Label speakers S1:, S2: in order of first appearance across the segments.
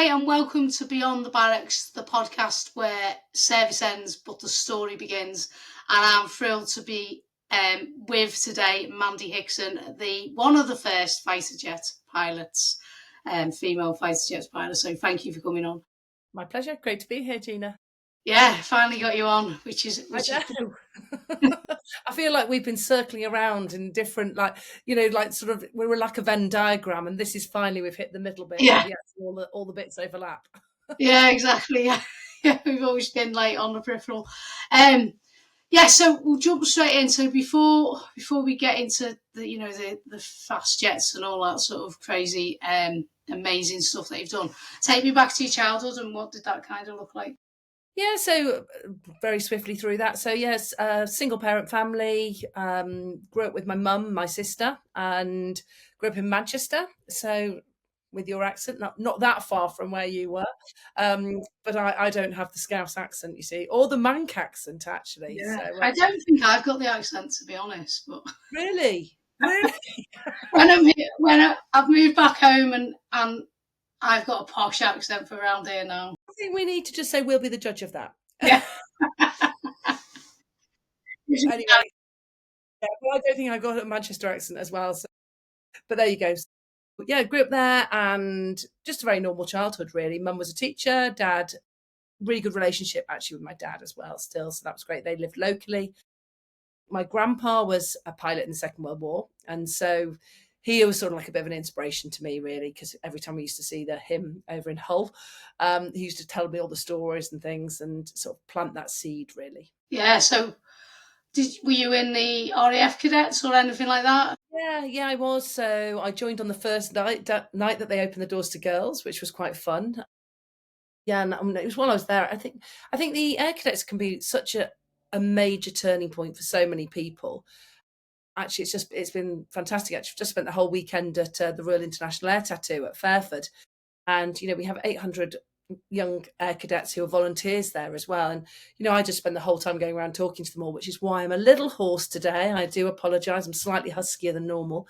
S1: and welcome to Beyond the Barracks, the podcast where service ends but the story begins. And I'm thrilled to be with today Mandy Hickson, one of the first fighter jet pilots, female fighter jet pilots. So thank you for coming on.
S2: My pleasure. Great to be here, Gina.
S1: Yeah, finally got you on, which is
S2: I feel like we've been circling around in different, sort of, we're like a Venn diagram, and this is finally we've hit the middle bit.
S1: Yeah,
S2: all the bits overlap.
S1: Yeah, exactly. Yeah, we've always been like on the peripheral. So we'll jump straight in. So before we get into the fast jets and all that sort of crazy amazing stuff that you've done, take me back to your childhood and what did that kind of look like?
S2: Yeah, so very swiftly through that. So yes, single parent family, grew up with my mum, my sister, and grew up in Manchester. So with your accent, not that far from where you were. But I don't have the Scouse accent, you see, or the Manc accent, actually.
S1: Yeah,
S2: So
S1: I don't think I've got the accent, to be honest. But
S2: really,
S1: I've moved back home and I've got a posh accent for around here now.
S2: I think we need to just say we'll be the judge of that.
S1: Yeah.
S2: Anyway, well, I don't think I got a Manchester accent as well. So, but there you go. Yeah, grew up there and just a very normal childhood, really. Mum was a teacher, dad, really good relationship actually with my dad as well still. So that was great. They lived locally. My grandpa was a pilot in the Second World War. And so he was sort of like a bit of an inspiration to me, really, because every time we used to see him over in Hull, he used to tell me all the stories and things and sort of plant that seed, really.
S1: Yeah, so were you in the RAF cadets or anything like that?
S2: Yeah, I was. So I joined on the first night that they opened the doors to girls, which was quite fun. Yeah, and it was while I was there. I think the Air Cadets can be such a major turning point for so many people. Actually, it's been fantastic. Actually, I've just spent the whole weekend at the Royal International Air Tattoo at Fairford, and we have 800 young Air Cadets who are volunteers there as well. And I just spend the whole time going around talking to them all, which is why I'm a little hoarse today. I do apologise. I'm slightly huskier than normal.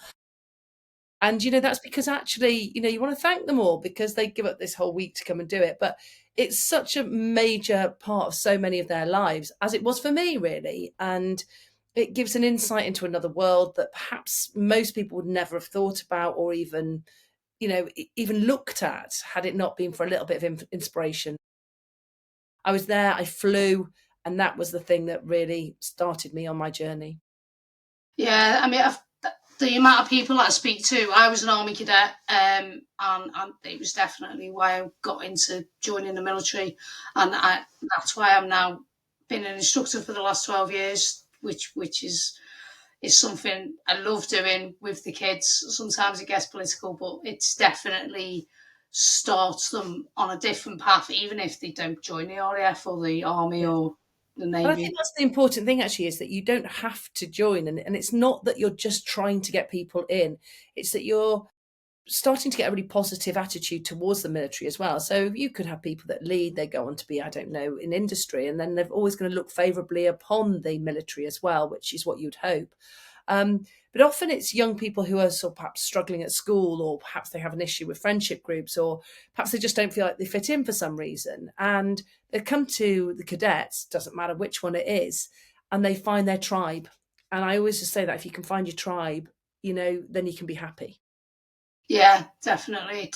S2: And, that's because actually, you want to thank them all because they give up this whole week to come and do it. But it's such a major part of so many of their lives, as it was for me, really. And it gives an insight into another world that perhaps most people would never have thought about or even looked at had it not been for a little bit of inspiration. I was there, I flew, and that was the thing that really started me on my journey.
S1: Yeah, I mean, the amount of people that I speak to, I was an Army cadet, and it was definitely why I got into joining the military, and that's why I'm now been an instructor for the last 12 years, which is something I love doing with the kids. Sometimes it gets political, but it's definitely starts them on a different path, even if they don't join the RAF or the Army or the Navy.
S2: But I think that's the important thing, actually, is that you don't have to join. And it's not that you're just trying to get people in. It's that you're starting to get a really positive attitude towards the military as well. So you could have people that lead, they go on to be, I don't know, in industry, and then they're always going to look favourably upon the military as well, which is what you'd hope. But often it's young people who are sort of perhaps struggling at school, or perhaps they have an issue with friendship groups, or perhaps they just don't feel like they fit in for some reason. And they come to the cadets, doesn't matter which one it is, and they find their tribe. And I always just say that if you can find your tribe, then you can be happy.
S1: Yeah, definitely.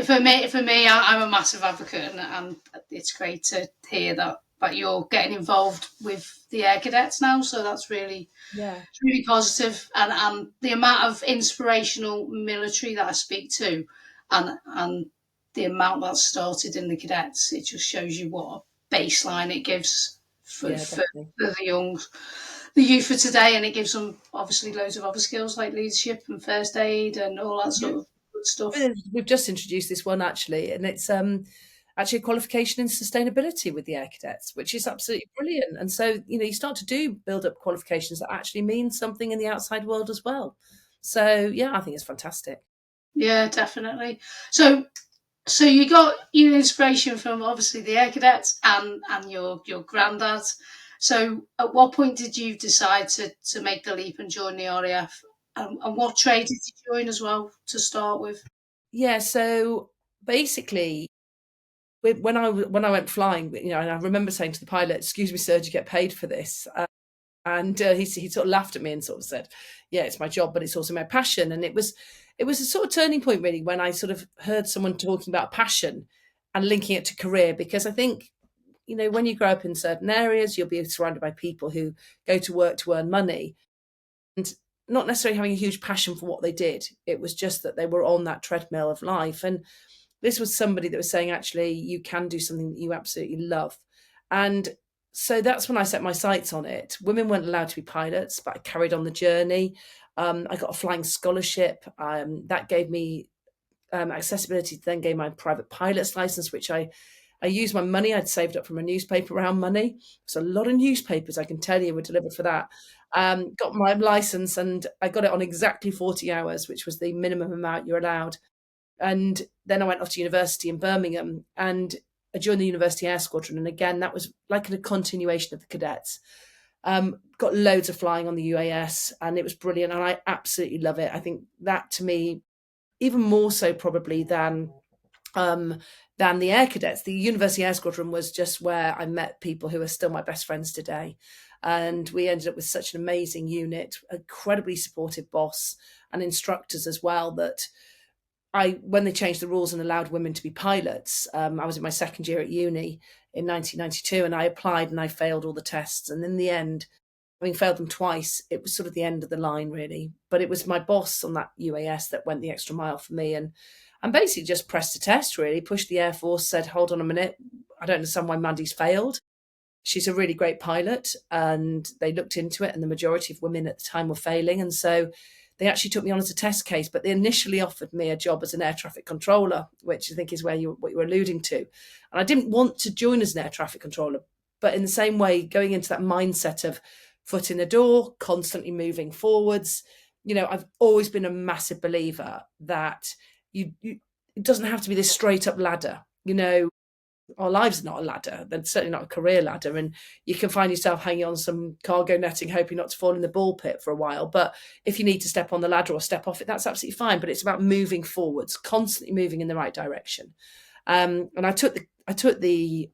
S1: For me, I'm a massive advocate, and it's great to hear that you're getting involved with the Air Cadets now. So that's really, it's really positive. And the amount of inspirational military that I speak to, and the amount that's started in the cadets, it just shows you what a baseline it gives for the youth of today, and it gives them obviously loads of other skills like leadership and first aid and all that sort of good stuff.
S2: We've just introduced this one, actually, and it's actually a qualification in sustainability with the Air Cadets, which is absolutely brilliant. And so, you start to build up qualifications that actually mean something in the outside world as well. So, yeah, I think it's fantastic.
S1: Yeah, definitely. So you got your inspiration from obviously the Air Cadets and your granddad. So at what point did you decide to make the leap and join the RAF? And what trade did you join as well to start with?
S2: Yeah, so basically, when I went flying, and I remember saying to the pilot, "Excuse me, sir, do you get paid for this?" And he sort of laughed at me and sort of said, "Yeah, it's my job, but it's also my passion." And it was a sort of turning point really when I sort of heard someone talking about passion and linking it to career, because I think when you grow up in certain areas, you'll be surrounded by people who go to work to earn money and not necessarily having a huge passion for what they did. It was just that they were on that treadmill of life. And this was somebody that was saying, actually, you can do something that you absolutely love. And so that's when I set my sights on it. Women weren't allowed to be pilots, but I carried on the journey. I got a flying scholarship. That gave me accessibility to then gain my private pilot's license, which I used my money I'd saved up from a newspaper round money. So a lot of newspapers, I can tell you, were delivered for that. Got my license, and I got it on exactly 40 hours, which was the minimum amount you're allowed. And then I went off to university in Birmingham, and I joined the University Air Squadron. And again, that was like a continuation of the cadets. Got loads of flying on the UAS, and it was brilliant. And I absolutely love it. I think that, to me, even more so probably than the Air Cadets, the University Air Squadron was just where I met people who are still my best friends today. And we ended up with such an amazing unit, incredibly supportive boss and instructors as well, that when they changed the rules and allowed women to be pilots, I was in my second year at uni in 1992, and I applied and I failed all the tests. And in the end, having failed them twice, it was sort of the end of the line, really. But it was my boss on that UAS that went the extra mile for me, and basically just pressed a test, really, pushed the Air Force, said, hold on a minute, I don't understand why Mandy's failed. She's a really great pilot. And they looked into it, and the majority of women at the time were failing. And so they actually took me on as a test case, but they initially offered me a job as an air traffic controller, which I think is what you were alluding to. And I didn't want to join as an air traffic controller, but in the same way, going into that mindset of foot in the door, constantly moving forwards, I've always been a massive believer that it doesn't have to be this straight up ladder. Our lives are not a ladder. They're certainly not a career ladder. And you can find yourself hanging on some cargo netting, hoping not to fall in the ball pit for a while. But if you need to step on the ladder or step off it, that's absolutely fine. But it's about moving forwards, constantly moving in the right direction. And I took the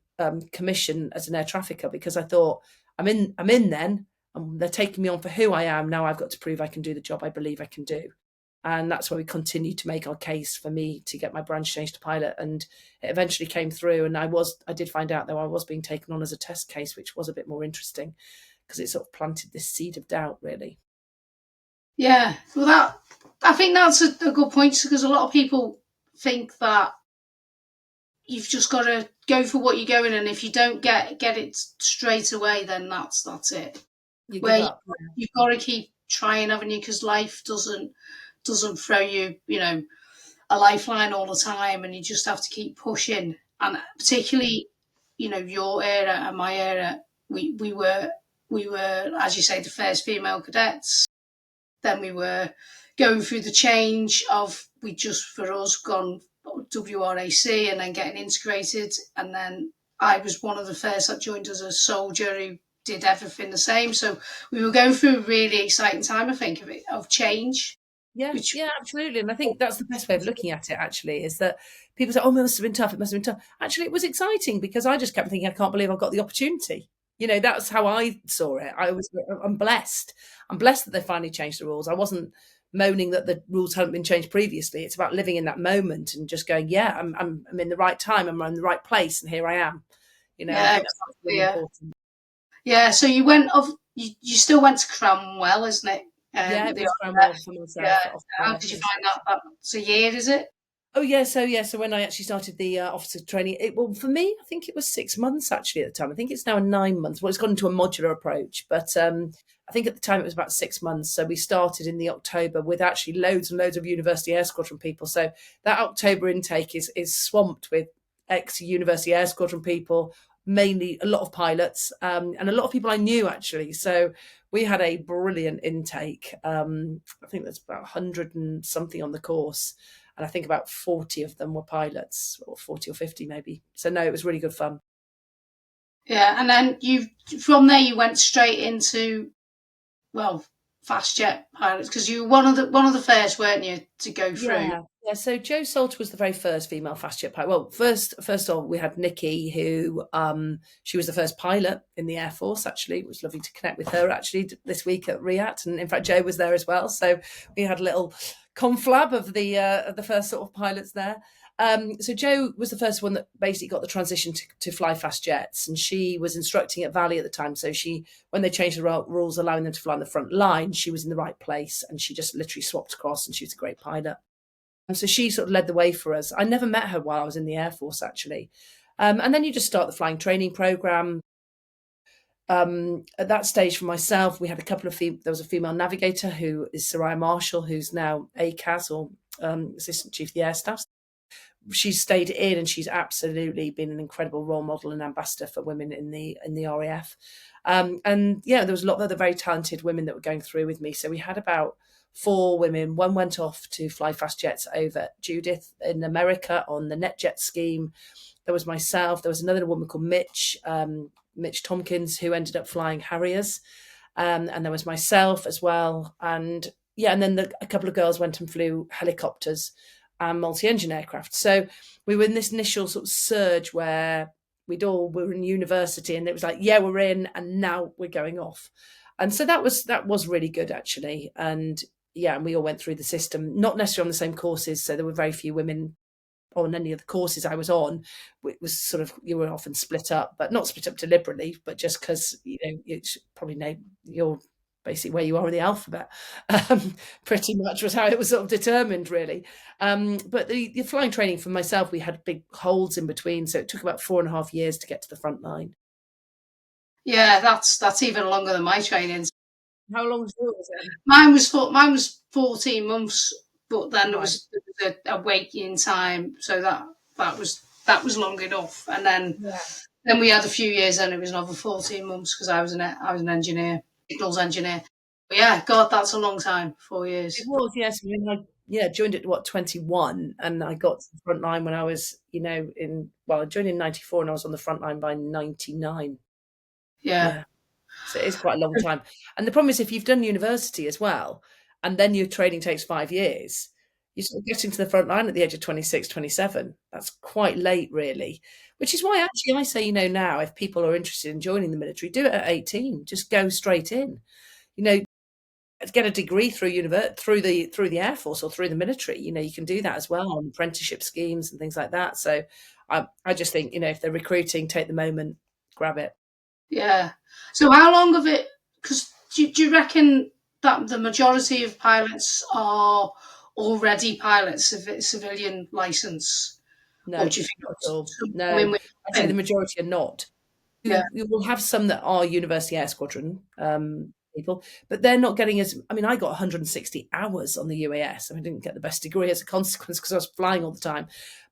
S2: commission as an air trafficker because I thought, I'm in then. And they're taking me on for who I am. Now I've got to prove I can do the job I believe I can do. And that's where we continued to make our case for me to get my branch changed to pilot. And it eventually came through. And I did find out, though, I was being taken on as a test case, which was a bit more interesting because it sort of planted this seed of doubt, really.
S1: Yeah, well, I think that's a good point, because a lot of people think that you've just got to go for what you're going, and if you don't get it straight away, then that's it.
S2: You give up.
S1: You've got to keep trying, haven't you? Because life doesn't throw you, a lifeline all the time, and you just have to keep pushing. And particularly, your era and my era, we were, as you say, the first female cadets. Then we were going through the change of, for us, gone WRAC and then getting integrated. And then I was one of the first that joined as a soldier who did everything the same. So we were going through a really exciting time, I think, of change.
S2: Yeah, absolutely. And I think that's the best way of looking at it, actually, is that people say, oh, it must have been tough. It must have been tough. Actually, it was exciting because I just kept thinking, I can't believe I've got the opportunity. That's how I saw it. I'm blessed. I'm blessed that they finally changed the rules. I wasn't moaning that the rules hadn't been changed previously. It's about living in that moment and just going, yeah, I'm in the right time. I'm in the right place. And here I am. I think that's really important.
S1: Yeah. So you went off, you still went to Cranwell, isn't it?
S2: Yeah, it was Cranwell for myself.
S1: Yeah. How did you find that? That's a year, is it?
S2: Oh, yeah. So when I actually started the officer training, for me, I think it was 6 months actually at the time. I think it's now 9 months. Well, it's gone into a modular approach, but I think at the time it was about 6 months. So we started in the October with actually loads and loads of University Air Squadron people. So that October intake is swamped with ex-University Air Squadron people, mainly a lot of pilots, and a lot of people I knew, actually. So we had a brilliant intake. I think there's about 100 and something on the course. And I think about 40 of them were pilots, or 40 or 50 maybe. So no, it was really good fun.
S1: Yeah, and then from there you went straight into, fast jet pilots, because you were one of the first, weren't you, to go through?
S2: Yeah, so Jo Salter was the very first female fast jet pilot. Well, first of all, we had Nikki, who she was the first pilot in the Air Force. Actually, it was lovely to connect with her actually this week at RIAT, and in fact, Jo was there as well. So we had a little conflab of the first sort of pilots there. So Jo was the first one that basically got the transition to fly fast jets, and she was instructing at Valley at the time. So when they changed the rules allowing them to fly on the front line, she was in the right place, and she just literally swapped across, and she was a great pilot. And so she sort of led the way for us. I never met her while I was in the Air Force, actually. And then you just start the flying training program. At that stage, for myself, we had a couple of there was a female navigator who is Soraya Marshall, who's now ACAS, or Assistant Chief of the Air Staff. She's stayed in, and she's absolutely been an incredible role model and ambassador for women in the RAF. And yeah, there was a lot of other very talented women that were going through with me. So we had about 4 women. One went off to fly fast jets over Judith in America on the NetJet scheme. There was myself. There was another woman called Mitch Tompkins, who ended up flying Harriers. And there was myself as well. And yeah, and then a couple of girls went and flew helicopters and multi-engine aircraft. So we were in this initial sort of surge where we were in university, and it was like, yeah, we're in, and now we're going off. And so that was really good, actually. And yeah, and we all went through the system, not necessarily on the same courses. So there were very few women on any of the courses I was on. It was sort of, you were often split up, but not split up deliberately, but just because, you probably know you're basically where you are in the alphabet. Pretty much was how it was sort of determined, really. But the flying training for myself, we had big holds in between. So it took about 4.5 years to get to the front line.
S1: Yeah, that's even longer than my training.
S2: How long was it?
S1: Mine was 14 months, but then there was a waiting time, so that was long enough. And then we had a few years, and it was another 14 months because I was an engineer, signals engineer. But yeah, God, that's a long time, 4 years.
S2: It was, yes. I mean, I joined at 21, and I got to the front line when I was, I joined in 94, and I was on the front line by 99.
S1: Yeah.
S2: So it is quite a long time. And the problem is, if you've done university as well, and then your training takes 5 years, you're sort of getting to the front line at the age of 26, 27. That's quite late, really. Which is why actually I say, now if people are interested in joining the military, do it at 18. Just go straight in. Get a degree through the Air Force or through the military. You can do that as well on apprenticeship schemes and things like that. So I just think, if they're recruiting, take the moment, grab it.
S1: Yeah. So how long of it? Because do you reckon that the majority of pilots are already pilots of a civilian license?
S2: No,
S1: or do you think
S2: not at all. No, I'd say the majority are not.
S1: Yeah.
S2: You will have some that are University Air Squadron people, but they're not getting I got 160 hours on the UAS. I didn't get the best degree as a consequence because I was flying all the time.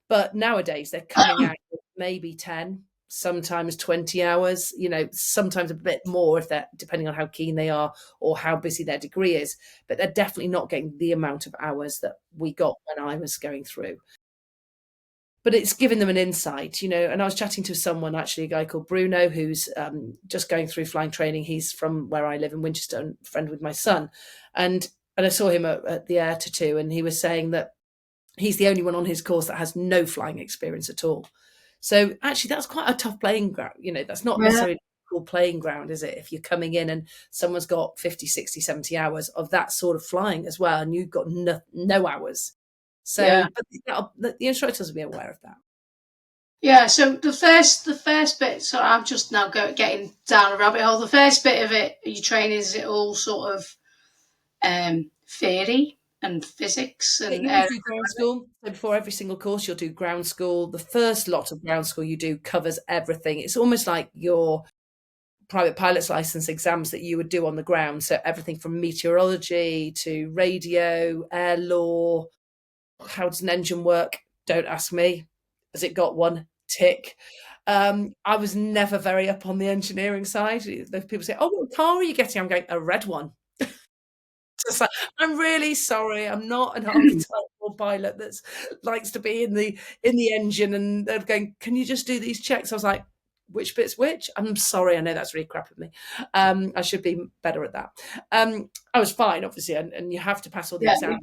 S2: But nowadays they're coming out with maybe 10, sometimes 20 hours, sometimes a bit more if they're, depending on how keen they are or how busy their degree is. But they're definitely not getting the amount of hours that we got when I was going through. But it's giving them an insight, and I was chatting to someone, actually, a guy called Bruno, who's just going through flying training. He's from where I live in Winchester, and a friend with my son. And I saw him at the Air Tattoo, and he was saying that he's the only one on his course that has no flying experience at all. So actually, that's quite a tough playing ground. That's not necessarily a cool playing ground, is it? If you're coming in and someone's got 50, 60, 70 hours of that sort of flying as well, and you've got no hours. So but the instructors will be aware of that.
S1: Yeah, so the first bit, so I'm just now getting down a rabbit hole. The first bit of it, your training, is it all sort of theory and physics? And
S2: you do ground school. So before every single course, you'll do ground school. The first lot of ground school you do covers everything. It's almost like your private pilot's license exams that you would do on the ground. So everything from meteorology to radio, air law. How does an engine work? Don't ask me. Has it got one? Tick. I was never very up on the engineering side. People say, "Oh, what car are you getting?" I'm going, "A red one." Like, I'm really sorry. I'm not an archetypal pilot that likes to be in the engine. And they're going, "Can you just do these checks?" I was like, "Which bit's which?" I'm sorry. I know that's really crap of me. I should be better at that. I was fine, obviously, and you have to pass all the exams.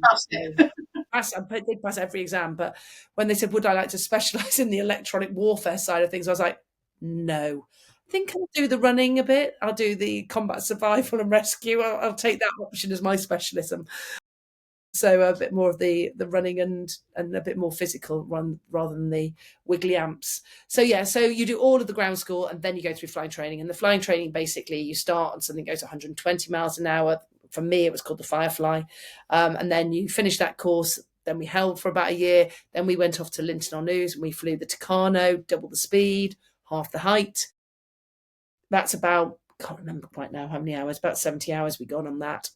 S2: I did pass every exam, but when they said, would I like to specialise in the electronic warfare side of things, I was like, no. I think I'll do the running a bit. I'll do the combat survival and rescue. I'll take that option as my specialism. So a bit more of the running and a bit more physical run rather than the wiggly amps. So yeah, so you do all of the ground school and then you go through flying training. And the flying training, basically you start on something that goes 120 miles an hour. For me, it was called the Firefly. And then you finish that course. Then we held for about a year. Then we went off to Linton on News and we flew the Tucano, double the speed, half the height. That's about, can't remember quite now how many hours, about 70 hours we got on that.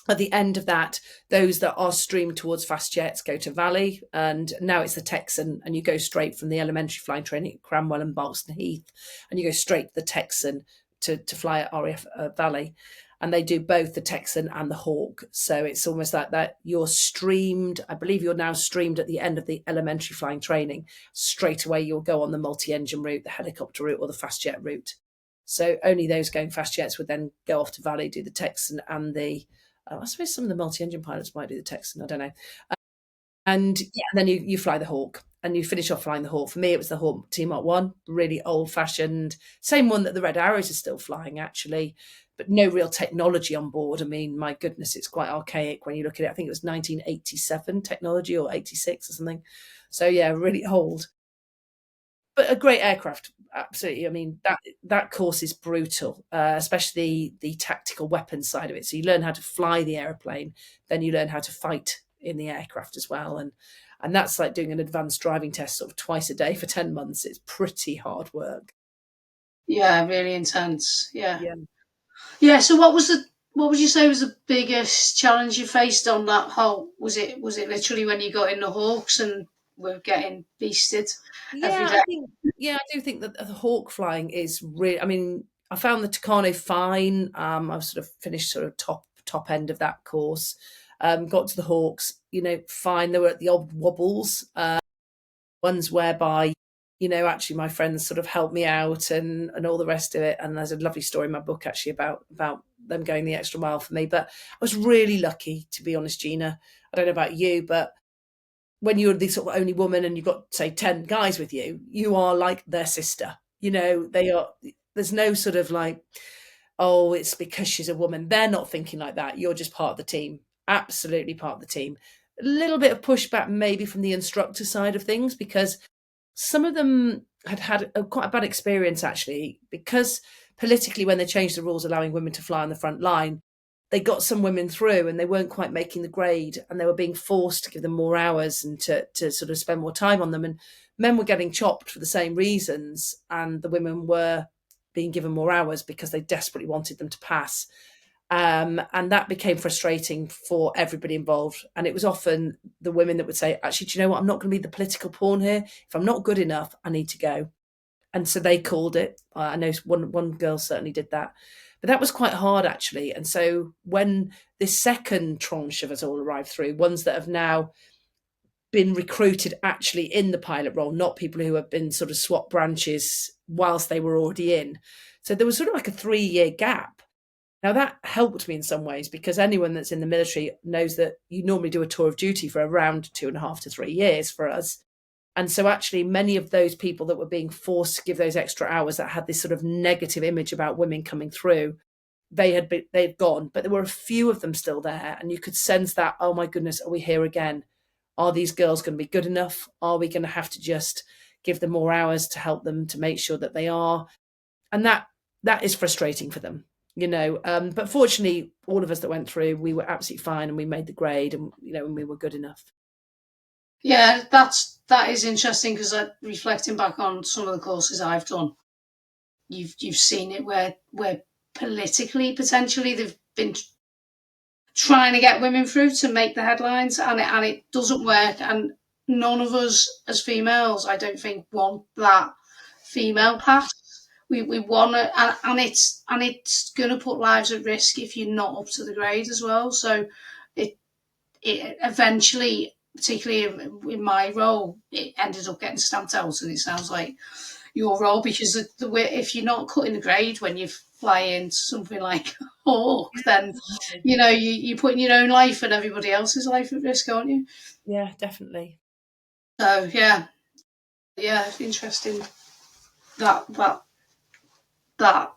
S2: At the end of that, those that are streamed towards fast jets go to Valley, and now it's the Texan, and you go straight from the elementary flying training at Cranwell and Barkston Heath, and you go straight to the Texan to fly at RAF Valley. And they do both the Texan and the Hawk. So it's almost like that you're streamed. I believe you're now streamed at the end of the elementary flying training. Straight away, you'll go on the multi-engine route, the helicopter route, or the fast jet route. So only those going fast jets would then go off to Valley, do the Texan and the I suppose some of the multi-engine pilots might do the Texan, I don't know. And yeah, then you fly the Hawk and you finish off flying the Hawk. For me, it was the Hawk T Mark 1, really old-fashioned, same one that the Red Arrows are still flying, actually, but no real technology on board. I mean, my goodness, it's quite archaic when you look at it. I think it was 1987 technology or 86 or something. So yeah, really old. But a great aircraft, absolutely. I mean, that course is brutal, especially the tactical weapons side of it. So you learn how to fly the airplane, then you learn how to fight in the aircraft as well, and that's like doing an advanced driving test sort of twice a day for 10 months. It's pretty hard work.
S1: Yeah, really intense. Yeah.
S2: Yeah.
S1: Yeah. So what would you say was the biggest challenge you faced on that whole? Was it literally when you got in the Hawks and were getting beasted every day?
S2: Yeah, I do think that the hawk flying is really. I mean, I found the Tucano fine. I've sort of finished sort of top end of that course. Got to the Hawks, fine. There were the odd wobbles, ones whereby, actually my friends sort of helped me out and all the rest of it. And there's a lovely story in my book actually about them going the extra mile for me. But I was really lucky, to be honest, Gina. I don't know about you, but when you're the sort of only woman and you've got, say, 10 guys with you, you are like their sister. There's no sort of like, oh, it's because she's a woman. They're not thinking like that. You're just part of the team. Absolutely part of the team. A little bit of pushback maybe from the instructor side of things, because some of them had quite a bad experience, actually, because politically, when they changed the rules allowing women to fly on the front line, they got some women through and they weren't quite making the grade, and they were being forced to give them more hours and to sort of spend more time on them. And men were getting chopped for the same reasons, and the women were being given more hours because they desperately wanted them to pass. And that became frustrating for everybody involved. And it was often the women that would say, actually, do you know what? I'm not going to be the political pawn here. If I'm not good enough, I need to go. And so they called it. I know one girl certainly did that. But that was quite hard, actually. And so when this second tranche of us all arrived through, ones that have now been recruited actually in the pilot role, not people who have been sort of swap branches whilst they were already in. So there was sort of like a 3-year gap. Now, that helped me in some ways, because anyone that's in the military knows that you normally do a tour of duty for around 2.5 to 3 years for us. And so actually many of those people that were being forced to give those extra hours, that had this sort of negative image about women coming through, they'd gone, but there were a few of them still there. And you could sense that, oh my goodness, are we here again? Are these girls going to be good enough? Are we going to have to just give them more hours to help them to make sure that they are? And that is frustrating for them, but fortunately, all of us that went through, we were absolutely fine, and we made the grade, and and we were good enough.
S1: Yeah, that is interesting, because reflecting back on some of the courses I've done, you've seen it where politically, potentially, they've been trying to get women through to make the headlines, and it doesn't work. And none of us as females, I don't think, want that female path. We want it, and it's going to put lives at risk if you're not up to the grade as well. So it eventually, particularly in my role, it ended up getting stamped out, and it sounds like your role, because the way, if you're not cutting the grade when you fly into something like Hawk, then you're putting your own life and everybody else's life at risk, aren't you?
S2: Yeah, definitely.
S1: So yeah, interesting that that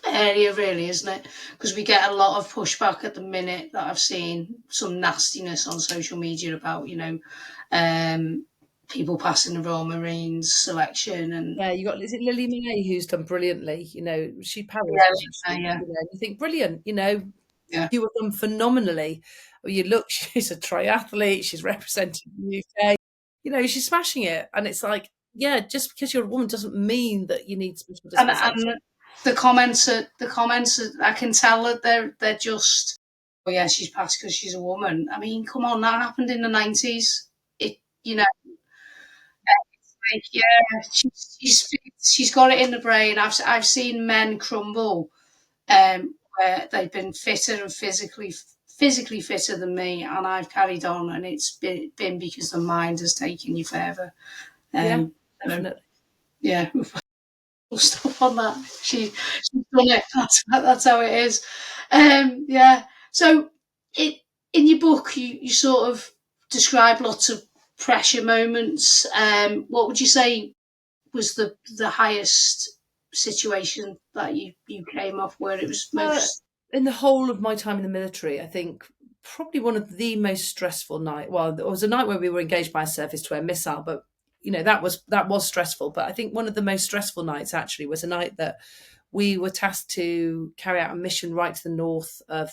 S1: area, really, isn't it? Because we get a lot of pushback at the minute, that I've seen some nastiness on social media about, um, people passing the Royal Marines selection, and
S2: Yeah, you got, is it Lily May who's done brilliantly? She Paris, wasn't
S1: yeah,
S2: she?
S1: yeah,
S2: You think brilliant,
S1: yeah.
S2: you have done phenomenally. Well, you look, she's a triathlete, she's representing the UK, she's smashing it. And it's like, yeah, just because you're a woman doesn't mean that you need special dispensation.
S1: And the comments I can tell that they're just, oh yeah, she's passed because she's a woman. I mean, come on, that happened in the 90s. It, like, yeah, she's got it in the brain. I've seen men crumble, where they've been fitter and physically fitter than me, and I've carried on, and it's been because the mind has taken you further.
S2: Yeah,
S1: So,
S2: definitely.
S1: yeah, we'll stop on that. She's done it. That's how it is. Yeah. So it in your book, you sort of describe lots of pressure moments. What would you say was the highest situation that you came off where it was
S2: Uh,
S1: most?
S2: in the whole of my time in the military, I think probably one of the most stressful night. Well, there was a night where we were engaged by a surface-to-air missile, but that was stressful. But I think one of the most stressful nights actually was a night that we were tasked to carry out a mission right to the north of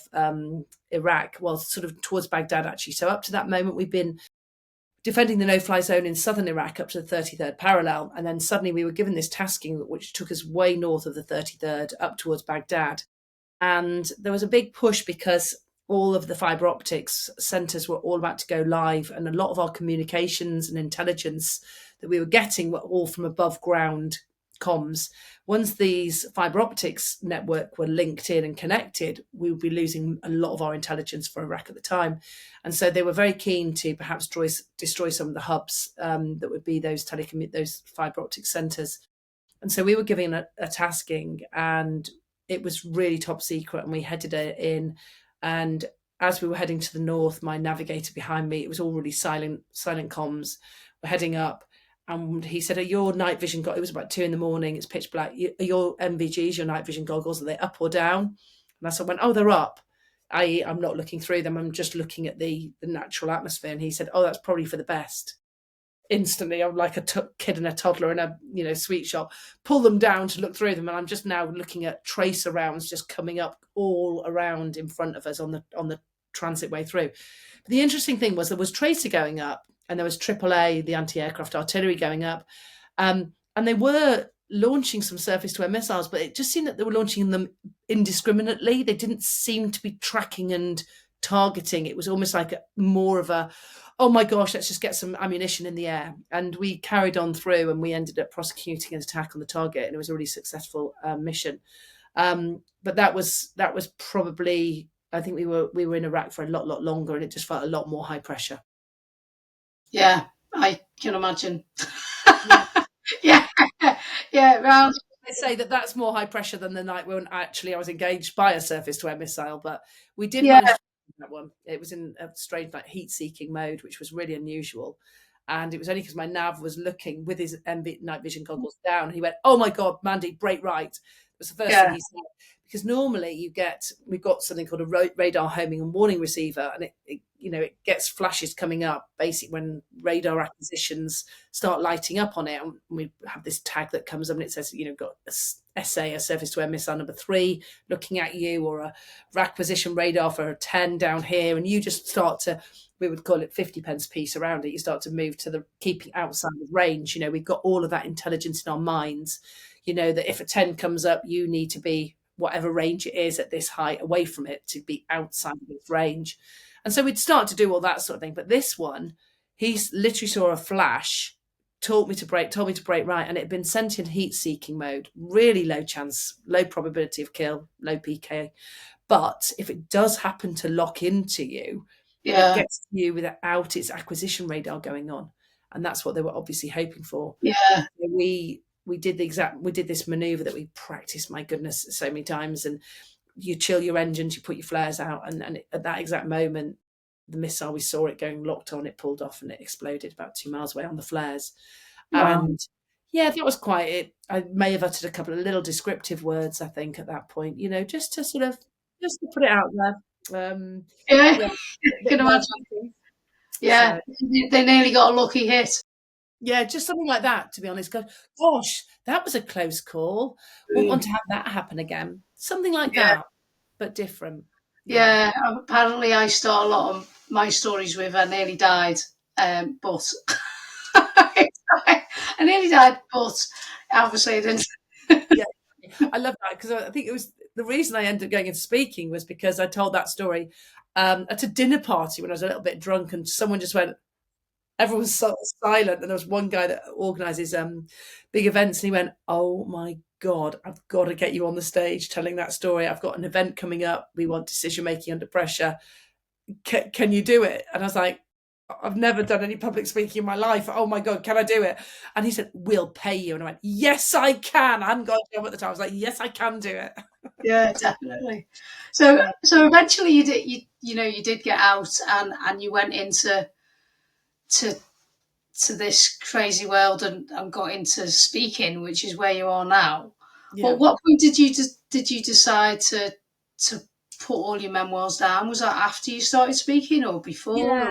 S2: Iraq, well, sort of towards Baghdad actually. So up to that moment, we'd been defending the no-fly zone in southern Iraq up to the 33rd parallel, and then suddenly we were given this tasking which took us way north of the 33rd up towards Baghdad. And there was a big push because all of the fiber optics centers were all about to go live, and a lot of our communications and intelligence that we were getting were all from above ground comms. Once these fiber optics network were linked in and connected, we would be losing a lot of our intelligence for Iraq at the time. And so they were very keen to perhaps destroy some of the hubs that would be those those fiber optic centers. And so we were given a tasking, and it was really top secret, and we headed it in. And as we were heading to the north, my navigator behind me, it was all really silent comms. We're heading up, and he said, "Are your night vision goggles?" It was about 2 a.m. It's pitch black. Are your NVGs, your night vision goggles, are they up or down? And I went, "Oh, they're up." I'm not looking through them. I'm just looking at the natural atmosphere. And he said, "Oh, that's probably for the best." Instantly, I'm like a kid and a toddler in a sweet shop, pull them down to look through them, and I'm just now looking at tracer rounds just coming up all around in front of us on the transit way through. But the interesting thing was there was tracer going up, and there was AAA, the anti-aircraft artillery, going up, and they were launching some surface-to-air missiles, but it just seemed that they were launching them indiscriminately. They didn't seem to be tracking and targeting. It was almost like more of a, oh my gosh, let's just get some ammunition in the air. And we carried on through, and we ended up prosecuting an attack on the target, and it was a really successful mission. But that was probably, I think we were in Iraq for a lot longer, and it just felt a lot more high pressure.
S1: Yeah, I can imagine.
S2: Yeah.
S1: Yeah, yeah, around.
S2: I say that that's more high pressure than the night when actually I was engaged by a surface-to-air missile, but we did
S1: Yeah,
S2: manage to do that one. It was in a strange like heat-seeking mode, which was really unusual. And it was only because my nav was looking with his night vision goggles down. He went, "Oh my God, Mandy, brake right." It was the first thing
S1: yeah,
S2: he said. Because normally we've got something called a radar homing and warning receiver, and it gets flashes coming up basically when radar acquisitions start lighting up on it. And we have this tag that comes up, and it says, got a surface to air missile number 3 looking at you, or a acquisition radar for a 10 down here, and you just start to, we would call it 50 pence piece around it. You start to move to the keeping outside of range. We've got all of that intelligence in our minds. That if a 10 comes up, you need to be whatever range it is at this height away from it to be outside of its range. And so we'd start to do all that sort of thing. But this one, he literally saw a flash, told me to brake right, and it had been sent in heat-seeking mode. Really low chance, low probability of kill, low PK. But if it does happen to lock into you, it
S1: yeah,
S2: gets to you without its acquisition radar going on. and that's what they were obviously hoping for.
S1: Yeah.
S2: We did this maneuver that we practiced, my goodness, so many times, and you chill your engines, you put your flares out, and at that exact moment, the missile, we saw it going locked on, it pulled off and it exploded about 2 miles away on the flares.
S1: Wow.
S2: And yeah, that was quite it. I may have uttered a couple of little descriptive words, I think, at that point, just to sort of just to put it out there.
S1: Yeah,
S2: Yeah,
S1: I
S2: a bit
S1: can imagine.
S2: nerve-wracking.
S1: Yeah,
S2: So
S1: they nearly got a lucky hit.
S2: yeah, just something like that, to be honest. Gosh, that was a close call. Wouldn't want
S1: Mm.
S2: to have that happen again. Something like
S1: Yeah,
S2: that, but different. Yeah.
S1: yeah. Apparently, I start a lot of my stories with "I nearly died," but I nearly died, but obviously I didn't.
S2: Yeah. I love that because I think it was the reason I ended up going into speaking was because I told that story at a dinner party when I was a little bit drunk, and someone just went, everyone was so silent, and there was one guy that organises big events, and he went, "Oh my God, I've got to get you on the stage telling that story. I've got an event coming up. We want decision making under pressure. Can you do it?" And I was like, "I've never done any public speaking in my life. Oh my God, can I do it?" And he said, "We'll pay you." And I went, "Yes, I can." I hadn't got a job at the time. I was like, "Yes, I can do it."
S1: Yeah, definitely. So,
S2: Yeah.
S1: so eventually you did get out and you went into to to this crazy world and got into speaking, which is where you are now. But
S2: Yeah.
S1: what point did you decide to put all your memoirs down? Was that after you started speaking or before?
S2: Yeah.
S1: Or,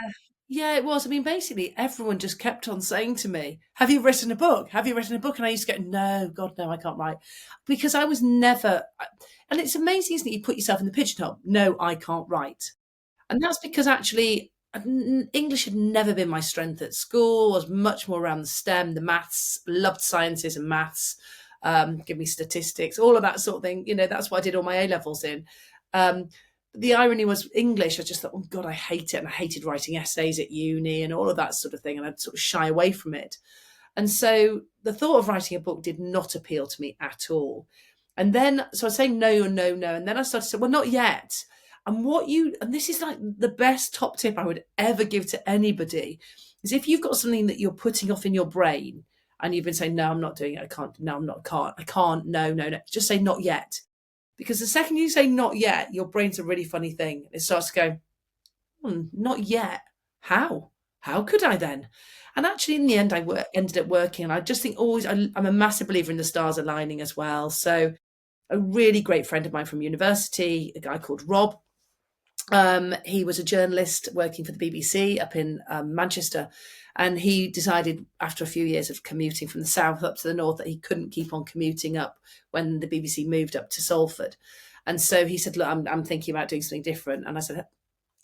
S2: Yeah, it was. I mean, basically, everyone just kept on saying to me, "Have you written a book? Have you written a book?" And I used to go, "No, God, no, I can't write." Because I was never, and it's amazing, isn't it? You put yourself in the pigeonhole. No, I can't write. And that's because actually English had never been my strength at school. I was much more around the STEM, the maths, loved sciences and maths, give me statistics, all of that sort of thing. That's what I did all my A levels in. Um, the irony was English, I just thought, oh God, I hate it. And I hated writing essays at uni and all of that sort of thing. And I'd sort of shy away from it. And so the thought of writing a book did not appeal to me at all. And then, so I was saying no, no, no. And then I started to say, well, not yet. And this is like the best top tip I would ever give to anybody, is if you've got something that you're putting off in your brain and you've been saying, no, I'm not doing it. I can't, no, I'm not, I can't, no, no, no. Just say not yet. Because the second you say not yet, your brain's a really funny thing. It starts to go, not yet. How? How could I then? And actually, in the end, ended up working. And I just think always, I'm a massive believer in the stars aligning as well. So a really great friend of mine from university, a guy called Rob, he was a journalist working for the BBC up in Manchester. And he decided after a few years of commuting from the south up to the north that he couldn't keep on commuting up when the BBC moved up to Salford. And so he said, look, I'm thinking about doing something different. And I said,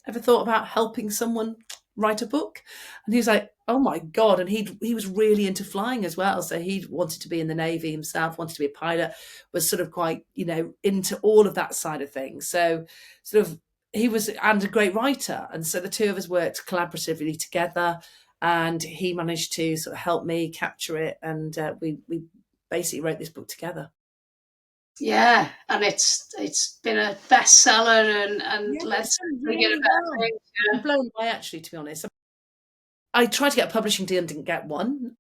S2: ever thought about helping someone write a book? And he was like, oh my God. And he was really into flying as well. So he wanted to be in the Navy himself, wanted to be a pilot, was sort of quite, into all of that side of things. So sort of he was, and a great writer. And so the two of us worked collaboratively together, and he managed to sort of help me capture it. And we basically wrote this book together.
S1: yeah, and it's been a bestseller and
S2: Yeah,
S1: led
S2: it's
S1: to
S2: done
S1: bigger and
S2: really
S1: better
S2: well.
S1: things.
S2: I'm blown away, actually, to be honest. I tried to get a publishing deal and didn't get one.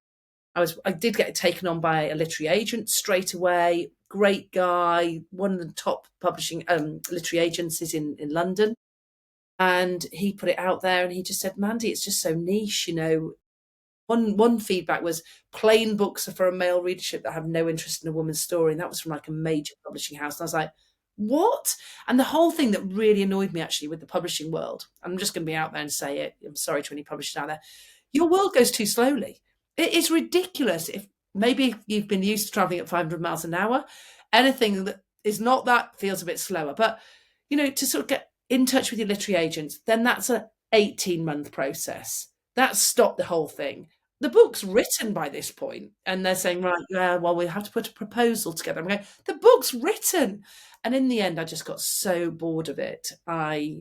S2: I did get taken on by a literary agent straight away. Great guy, one of the top publishing literary agencies in London. And he put it out there and he just said, Mandy, it's just so niche, One feedback was plain books are for a male readership that have no interest in a woman's story. And that was from like a major publishing house. And I was like, what? And the whole thing that really annoyed me actually with the publishing world, I'm just going to be out there and say it. I'm sorry to any publishers out there. Your world goes too slowly. It is ridiculous. If maybe you've been used to traveling at 500 miles an hour, anything that is not that feels a bit slower. But, to sort of get in touch with your literary agents, then that's a 18-month process. That's stopped the whole thing. The book's written by this point, and they're saying, right, yeah, well, we have to put a proposal together. I'm going, the book's written. And in the end, I just got so bored of it. I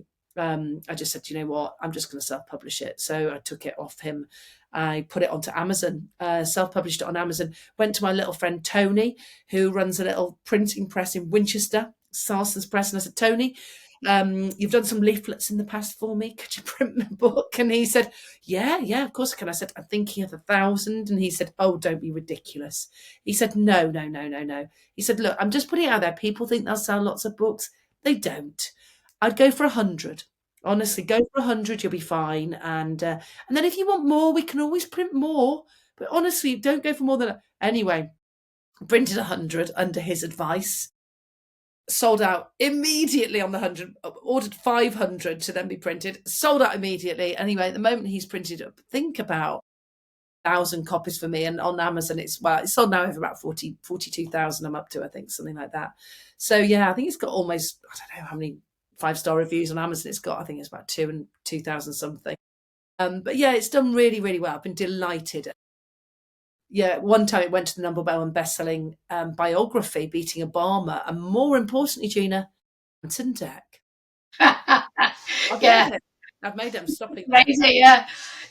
S2: just said, you know what, I'm just going to self-publish it. So I took it off him. I put it onto Amazon, self-published it on Amazon, went to my little friend Tony, who runs a little printing press in Winchester, Sarson's Press. And I said, Tony, You've done some leaflets in the past for me. Could you print my book? And he said, yeah, of course I can. I said, I'm thinking of 1,000. And he said, oh, don't be ridiculous. He said, no, no, no, no, no. He said, look, I'm just putting it out there. People think they'll sell lots of books. They don't. I'd go for 100. Honestly, go for 100. You'll be fine. And then if you want more, we can always print more. But honestly, don't go for more than anyway. Printed 100 under his advice, sold out immediately on the 100, ordered 500 to then be printed, sold out immediately. Anyway, at the moment he's printed up, think about 1,000 copies for me, and on Amazon it's sold now over about 42,000 I'm up to, I think, something like that. So yeah, I think it's got almost, I don't know how many 5-star reviews on Amazon it's got. I think it's about 2,000 something. But yeah, it's done really, really well. I've been delighted. Yeah, one time it went to the number one best-selling biography, beating Obama, and more importantly, Gina, Anton Deck. I've
S1: Yeah.
S2: made it. I've made it. I'm stopping there.
S1: Crazy,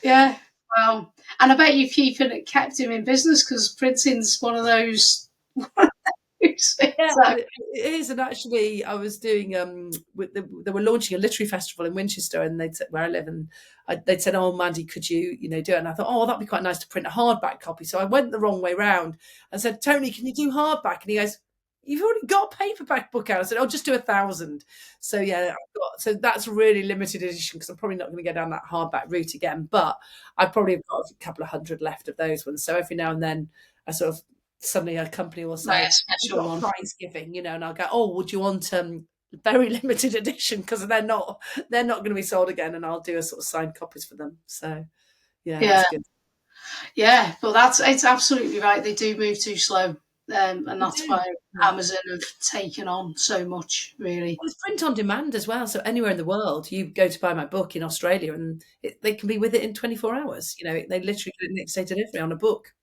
S1: yeah. Well, and I bet you kept him in business, because printing's one of those.
S2: Yeah, it is. And actually, I was doing they were launching a literary festival in Winchester, and they'd said, where I live, and they'd said, "Oh, Mandy, could you do it?" And I thought, "Oh, that'd be quite nice to print a hardback copy." So I went the wrong way round and said, "Tony, can you do hardback?" And he goes, "You've already got a paperback book out." I said, "I'll just do 1,000." So yeah, so that's a really limited edition, because I'm probably not going to go down that hardback route again. But I probably have got a couple of hundred left of those ones. So every now and then, I sort of suddenly a company will say, prize giving, and I'll go, "Oh, would you want very limited edition?" Because they're not going to be sold again, and I'll do a sort of signed copies for them. So yeah, that's good.
S1: Yeah, but it's absolutely right. They do move too slow, and that's why Amazon have taken on so much, really.
S2: Well, it's print on demand as well. So anywhere in the world, you go to buy my book in Australia, and they can be with it in 24 hours. They literally do next day delivery on a book.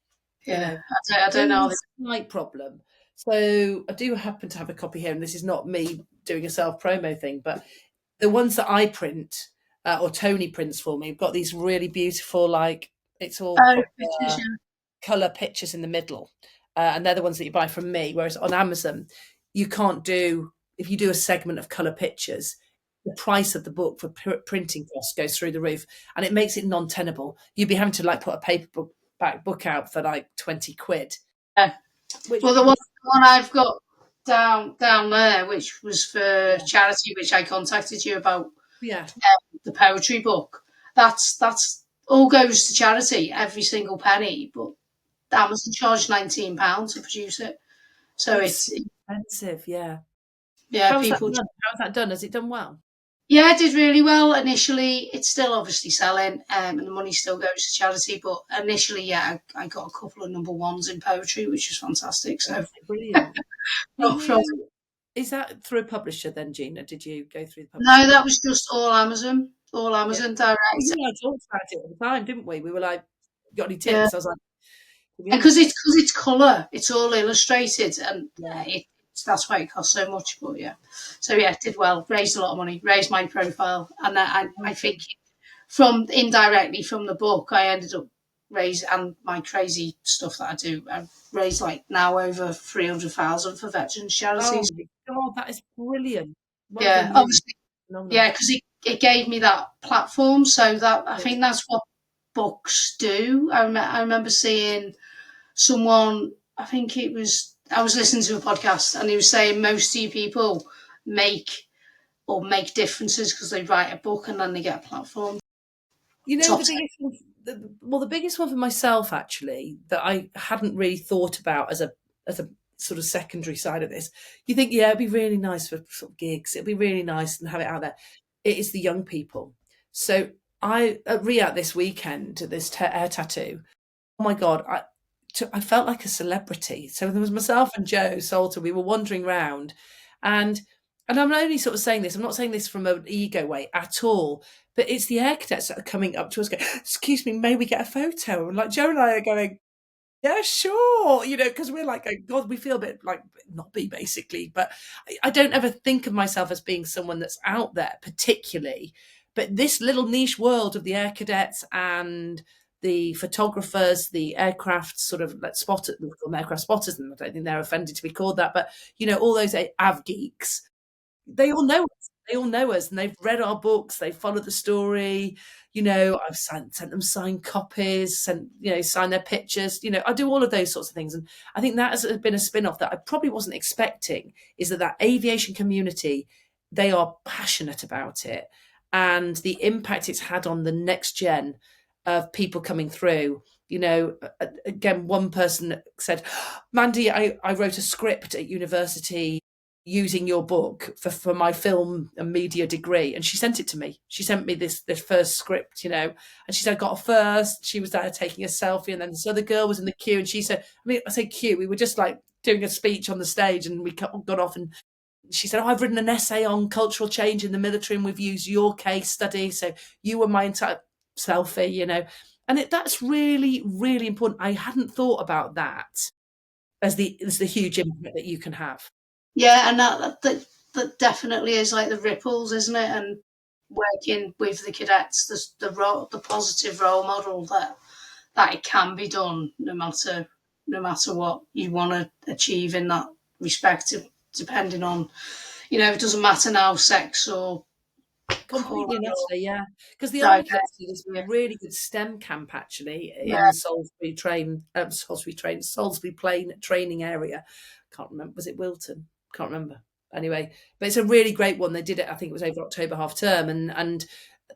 S1: Yeah, I don't know.
S2: Slight problem. So I do happen to have a copy here, and this is not me doing a self-promo thing, but the ones that I print, or Tony prints for me, have got these really beautiful, it's all colour pictures in the middle, and they're the ones that you buy from me. Whereas on Amazon, you can't if you do a segment of colour pictures, the price of the book for printing costs goes through the roof, and it makes it non-tenable. You'd be having to put a paperback book out for 20 quid.
S1: Yeah. Well, the one I've got down there, which was for charity, which I contacted you about, the poetry book, that's all goes to charity, every single penny. But Amazon charged £19 to produce it, so it's
S2: expensive. Yeah.
S1: How's
S2: that done? Has it done well?
S1: Yeah, it did really well initially. It's still obviously selling, and the money still goes to charity. But initially, I got a couple of number ones in poetry, which is fantastic. So
S2: brilliant. Is that through a publisher then, Gina? Did you go through the publisher?
S1: No, that was just all Amazon direct.
S2: We talked about it at the time, didn't we? We were like, "Got any tips?" Yeah. I was like,
S1: because it's colour, it's all illustrated, and that's why it costs so much. But so it did well, raised a lot of money, raised my profile, and I think indirectly from the book, I ended up raising, and my crazy stuff that I do, I've raised now over 300,000 for veterans charities.
S2: Oh my God, that is brilliant!
S1: Well, obviously, because it gave me that platform, so that I think that's what books do. I remember seeing someone, I was listening to a podcast, and he was saying most of you people make differences because they write a book and then they get a platform.
S2: The biggest one for myself, actually, that I hadn't really thought about as a sort of secondary side of this. You think, it'd be really nice for sort of gigs. It'd be really nice and have it out there. It is the young people. So I at Riyadh this weekend, this air tattoo. Oh my God, I felt like a celebrity. So there was myself and Joe Salter. We were wandering around, and I'm only sort of saying this. I'm not saying this from an ego way at all. But it's the Air Cadets that are coming up to us going, "Excuse me, may we get a photo?" And Joe and I are going, "Yeah, sure." Because we're like, God, we feel a bit like knobby, basically. But I don't ever think of myself as being someone that's out there particularly. But this little niche world of the Air Cadets and the photographers, the aircraft sort of spotters, we call them aircraft spotters, and I don't think they're offended to be called that. But all those av geeks. they all know us. They all know us, and they've read our books, they follow the story. I've sent them signed copies, signed their pictures. I do all of those sorts of things, and I think that has been a spin-off that I probably wasn't expecting, is that aviation community, they are passionate about it, and the impact it's had on the next gen of people coming through. Again, one person said, Mandy, I wrote a script at university using your book for my film and media degree, and she sent it to me. She sent me this first script, and she said I got a first. She was there taking a selfie, and then this other girl was in the queue, and she said, I say queue, we were just like doing a speech on the stage, and we got off, and she said, I've written an essay on cultural change in the military, and we've used your case study, so you were my entire selfie. And that's really, really important. I hadn't thought about that as the huge impact that you can have.
S1: Yeah, and that definitely is like the ripples, isn't it? And working with the cadets, the positive role model that it can be done, no matter what you want to achieve in that respect, depending on, it doesn't matter now, sex or colour
S2: Completely and
S1: or
S2: utterly, yeah. Because the Army Cadets do this
S1: diversity.
S2: really good STEM camp actually in
S1: Yeah,
S2: the Salisbury Plain training area. Can't remember, was it Wilton? Can't remember. Anyway, but it's a really great one. They did it, I think it was over October half term, and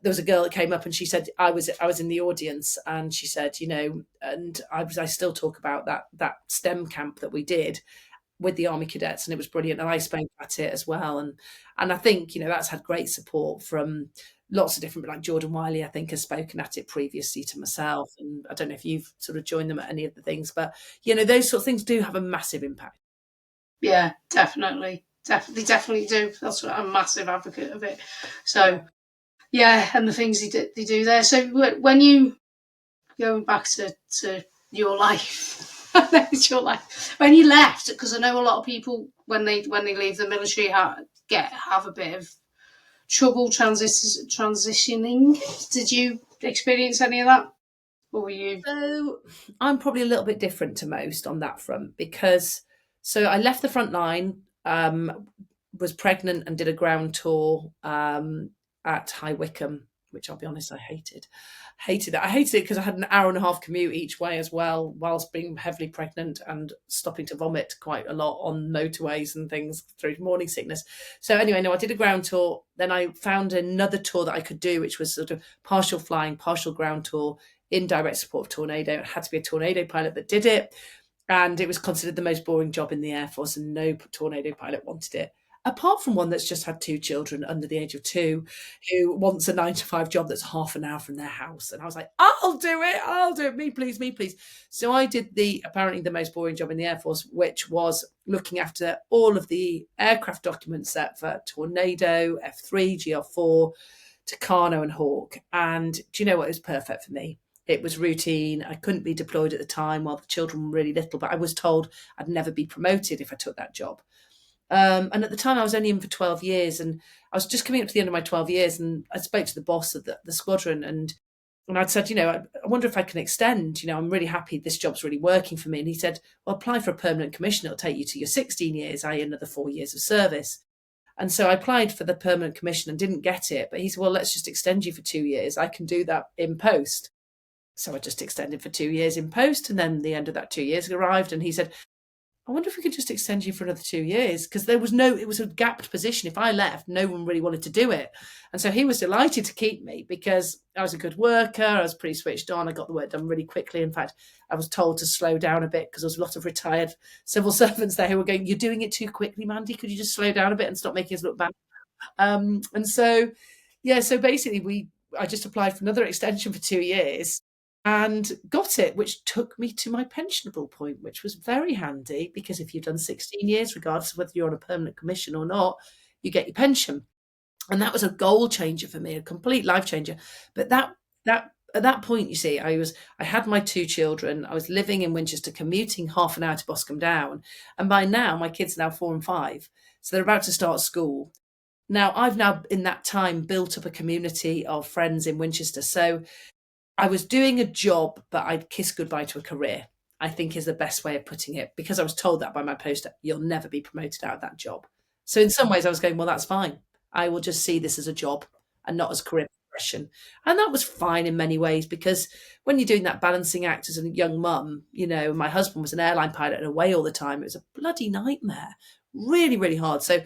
S2: there was a girl that came up and she said, I was in the audience, and she said, and I still talk about that STEM camp that we did with the Army Cadets, and it was brilliant. And I spoke at it as well, and I think that's had great support from lots of different, like Jordan Wiley, I think, has spoken at it previously to myself, and I don't know if you've sort of joined them at any of the things, but those sort of things do have a massive impact.
S1: yeah, definitely do. That's what I'm a massive advocate of it. So yeah, and the things they do there. So when you going back to your life, it's your life when you left, because I know a lot of people when they leave the military have a bit of trouble transitioning. Did you experience any of that, or were you?
S2: So I'm probably a little bit different to most on that front, because I left the front line, was pregnant, and did a ground tour at High Wycombe, which I'll be honest, I hated. Hated it. I hated it because I had an hour and a half commute each way as well, whilst being heavily pregnant and stopping to vomit quite a lot on motorways and things through morning sickness. So anyway, no, I did a ground tour. Then I found another tour that I could do, which was sort of partial flying, partial ground tour in direct support of Tornado. It had to be a Tornado pilot that did it. And it was considered the most boring job in the Air Force, and no Tornado pilot wanted it. Apart from one that's just had 2 children under the age of 2, who wants a 9 to 5 job that's half an hour from their house. And I was like, I'll do it, me please, me please. So I did apparently the most boring job in the Air Force, which was looking after all of the aircraft documents set for Tornado, F3, GL4, Tucano and Hawk. And do you know what? It was perfect for me. It was routine. I couldn't be deployed at the time while the children were really little, but I was told I'd never be promoted if I took that job. And at the time, I was only in for 12 years, and I was just coming up to the end of my 12 years, and I spoke to the boss of the squadron, and I'd said, I wonder if I can extend. I'm really happy this job's really working for me. And he said, well, apply for a permanent commission. It'll take you to your 16 years, i.e. another 4 years of service. And so I applied for the permanent commission and didn't get it. But he said, well, let's just extend you for 2 years. I can do that in post. So I just extended for 2 years in post, and then the end of that 2 years arrived, and he said, I wonder if we could just extend you for another 2 years, because it was a gapped position. If I left, no one really wanted to do it. And so he was delighted to keep me because I was a good worker. I was pretty switched on. I got the work done really quickly. In fact, I was told to slow down a bit because there was a lot of retired civil servants there who were going, you're doing it too quickly, Mandy. Could you just slow down a bit and stop making us look bad? And so, yeah, so basically I just applied for another extension for 2 years and got it, which took me to my pensionable point, which was very handy, because if you've done 16 years, regardless of whether you're on a permanent commission or not, you get your pension. And that was a goal changer for me, a complete life changer. But that at that point, you see, I had my 2 children. I was living in Winchester, commuting half an hour to Boscombe Down. And by now, my kids are now 4 and 5. So they're about to start school. Now, I've now, in that time, built up a community of friends in Winchester. So I was doing a job, but I'd kissed goodbye to a career, I think is the best way of putting it, because I was told that by my poster, you'll never be promoted out of that job. So in some ways I was going, well, that's fine. I will just see this as a job and not as career progression. And that was fine in many ways, because when you're doing that balancing act as a young mum, my husband was an airline pilot and away all the time. It was a bloody nightmare. Really, really hard. So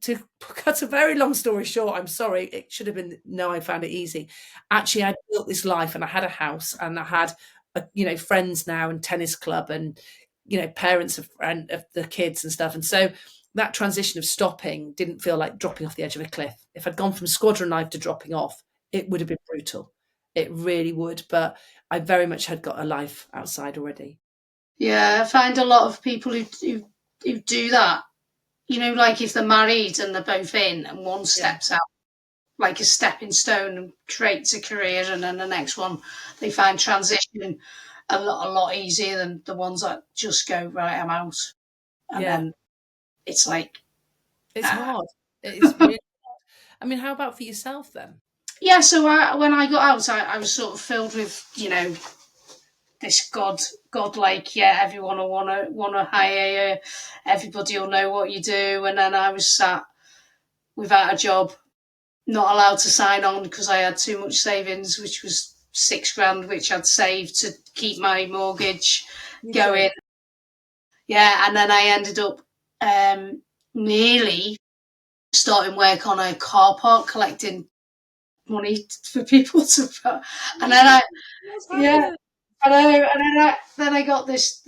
S2: to cut a very long story short, I'm sorry, it should have been, no, I found it easy. Actually, I built this life and I had a house and I had, friends now and tennis club and, parents of the kids and stuff. And so that transition of stopping didn't feel like dropping off the edge of a cliff. If I'd gone from squadron life to dropping off, it would have been brutal. It really would. But I very much had got a life outside already.
S1: Yeah, I find a lot of people who do that, like if they're married and they're both in and one steps out, like a stepping stone, and creates a career, and then the next one, they find transition a lot easier than the ones that just go, right, I'm out. And then it's like...
S2: It's hard. It's really hard. I mean, how about for yourself then?
S1: Yeah, so when I got out, I was sort of filled with, this godlike, everyone will wanna hire you, everybody will know what you do, and then I was sat without a job, not allowed to sign on because I had too much savings, which was £6,000, which I'd saved to keep my mortgage going. Yeah, and then I ended up nearly starting work on a car park, collecting money for people to put. And then then I got this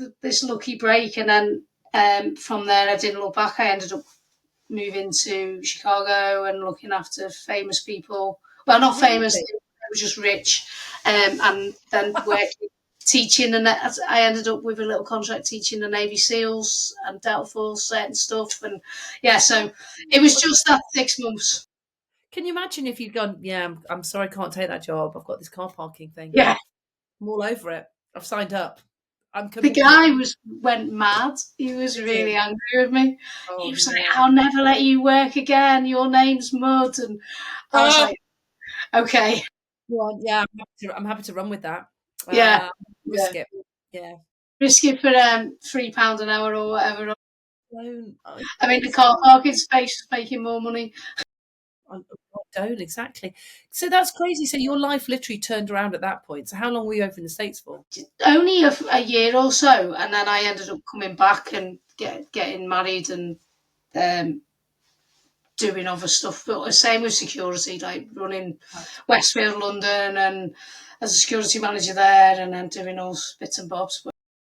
S1: lucky break, and then from there I didn't look back. I ended up moving to Chicago and looking after famous people. Well, not famous, I was just rich, and then working, teaching, and I ended up with a little contract teaching the Navy SEALs and Delta Force certain stuff, and so it was just that 6 months.
S2: Can you imagine if you'd gone, I'm sorry, I can't take that job. I've got this car parking thing.
S1: Yeah.
S2: I'm all over it. I've signed up.
S1: The guy went mad. He was really angry with me. He was like, I'll never let you work again. Your name's Mud. And I was like, okay.
S2: Well, yeah, I'm happy to run with that.
S1: Risk
S2: it. Yeah.
S1: Risk it for £3 an hour or whatever. I mean, the car parking space is making more money.
S2: Don't, exactly. So that's crazy. So your life literally turned around at that point. So how long were you over in the States for?
S1: Only a year or so, and then I ended up coming back and getting married and doing other stuff. But the same with security, like running Westfield, London, and as a security manager there, and then doing all bits and bobs.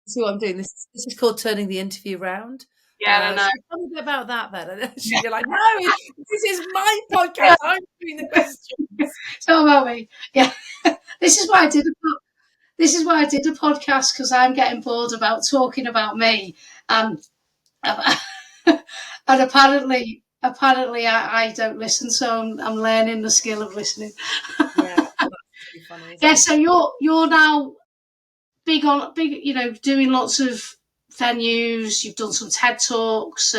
S2: See what I'm doing? This is called turning the interview round.
S1: Yeah, I know.
S2: Tell me a bit about that then. You're like, no, this is my podcast. I'm doing the questions.
S1: It's not about me. Yeah, this is why I did a podcast, because I'm getting bored about talking about me, and apparently I don't listen, so I'm learning the skill of listening.
S2: Yeah, that's pretty funny. Yeah,
S1: so you're now big, doing lots of venues. You've done some TED Talks,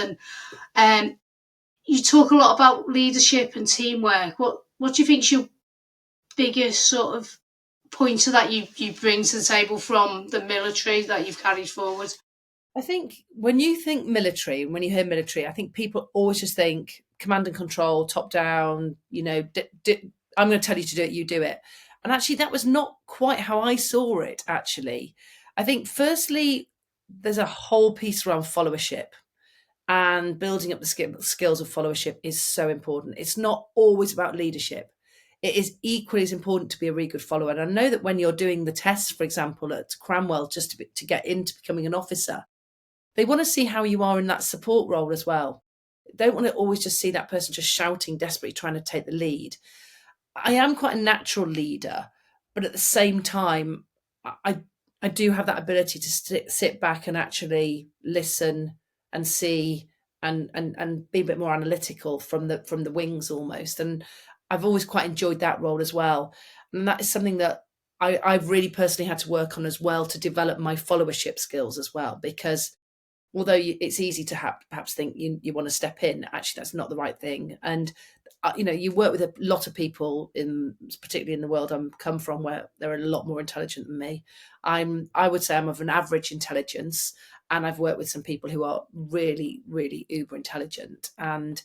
S1: and you talk a lot about leadership and teamwork. What do you think's your biggest sort of pointer that you bring to the table from the military that you've carried forward?
S2: I think when you think military, when you hear military, I think people always just think command and control, top down, I'm going to tell you to do it, you do it. And actually, that was not quite how I saw it, actually. I think, firstly, there's a whole piece around followership, and building up the skills of followership is so important. It's not always about leadership. It is equally as important to be a really good follower. And I know that when you're doing the tests, for example, at Cranwell, just to get into becoming an officer, they want to see how you are in that support role as well. They don't want to always just see that person just shouting, desperately trying to take the lead. I am quite a natural leader, but at the same time, I do have that ability to sit back and actually listen and see and be a bit more analytical from the wings almost. And I've always quite enjoyed that role as well. And that is something that I've really personally had to work on as well, to develop my followership skills as well, because although it's easy to perhaps think you want to step in, actually that's not the right thing. And you work with a lot of people, particularly in the world I'm come from, where they're a lot more intelligent than me. I would say I'm of an average intelligence, and I've worked with some people who are really, really uber intelligent. And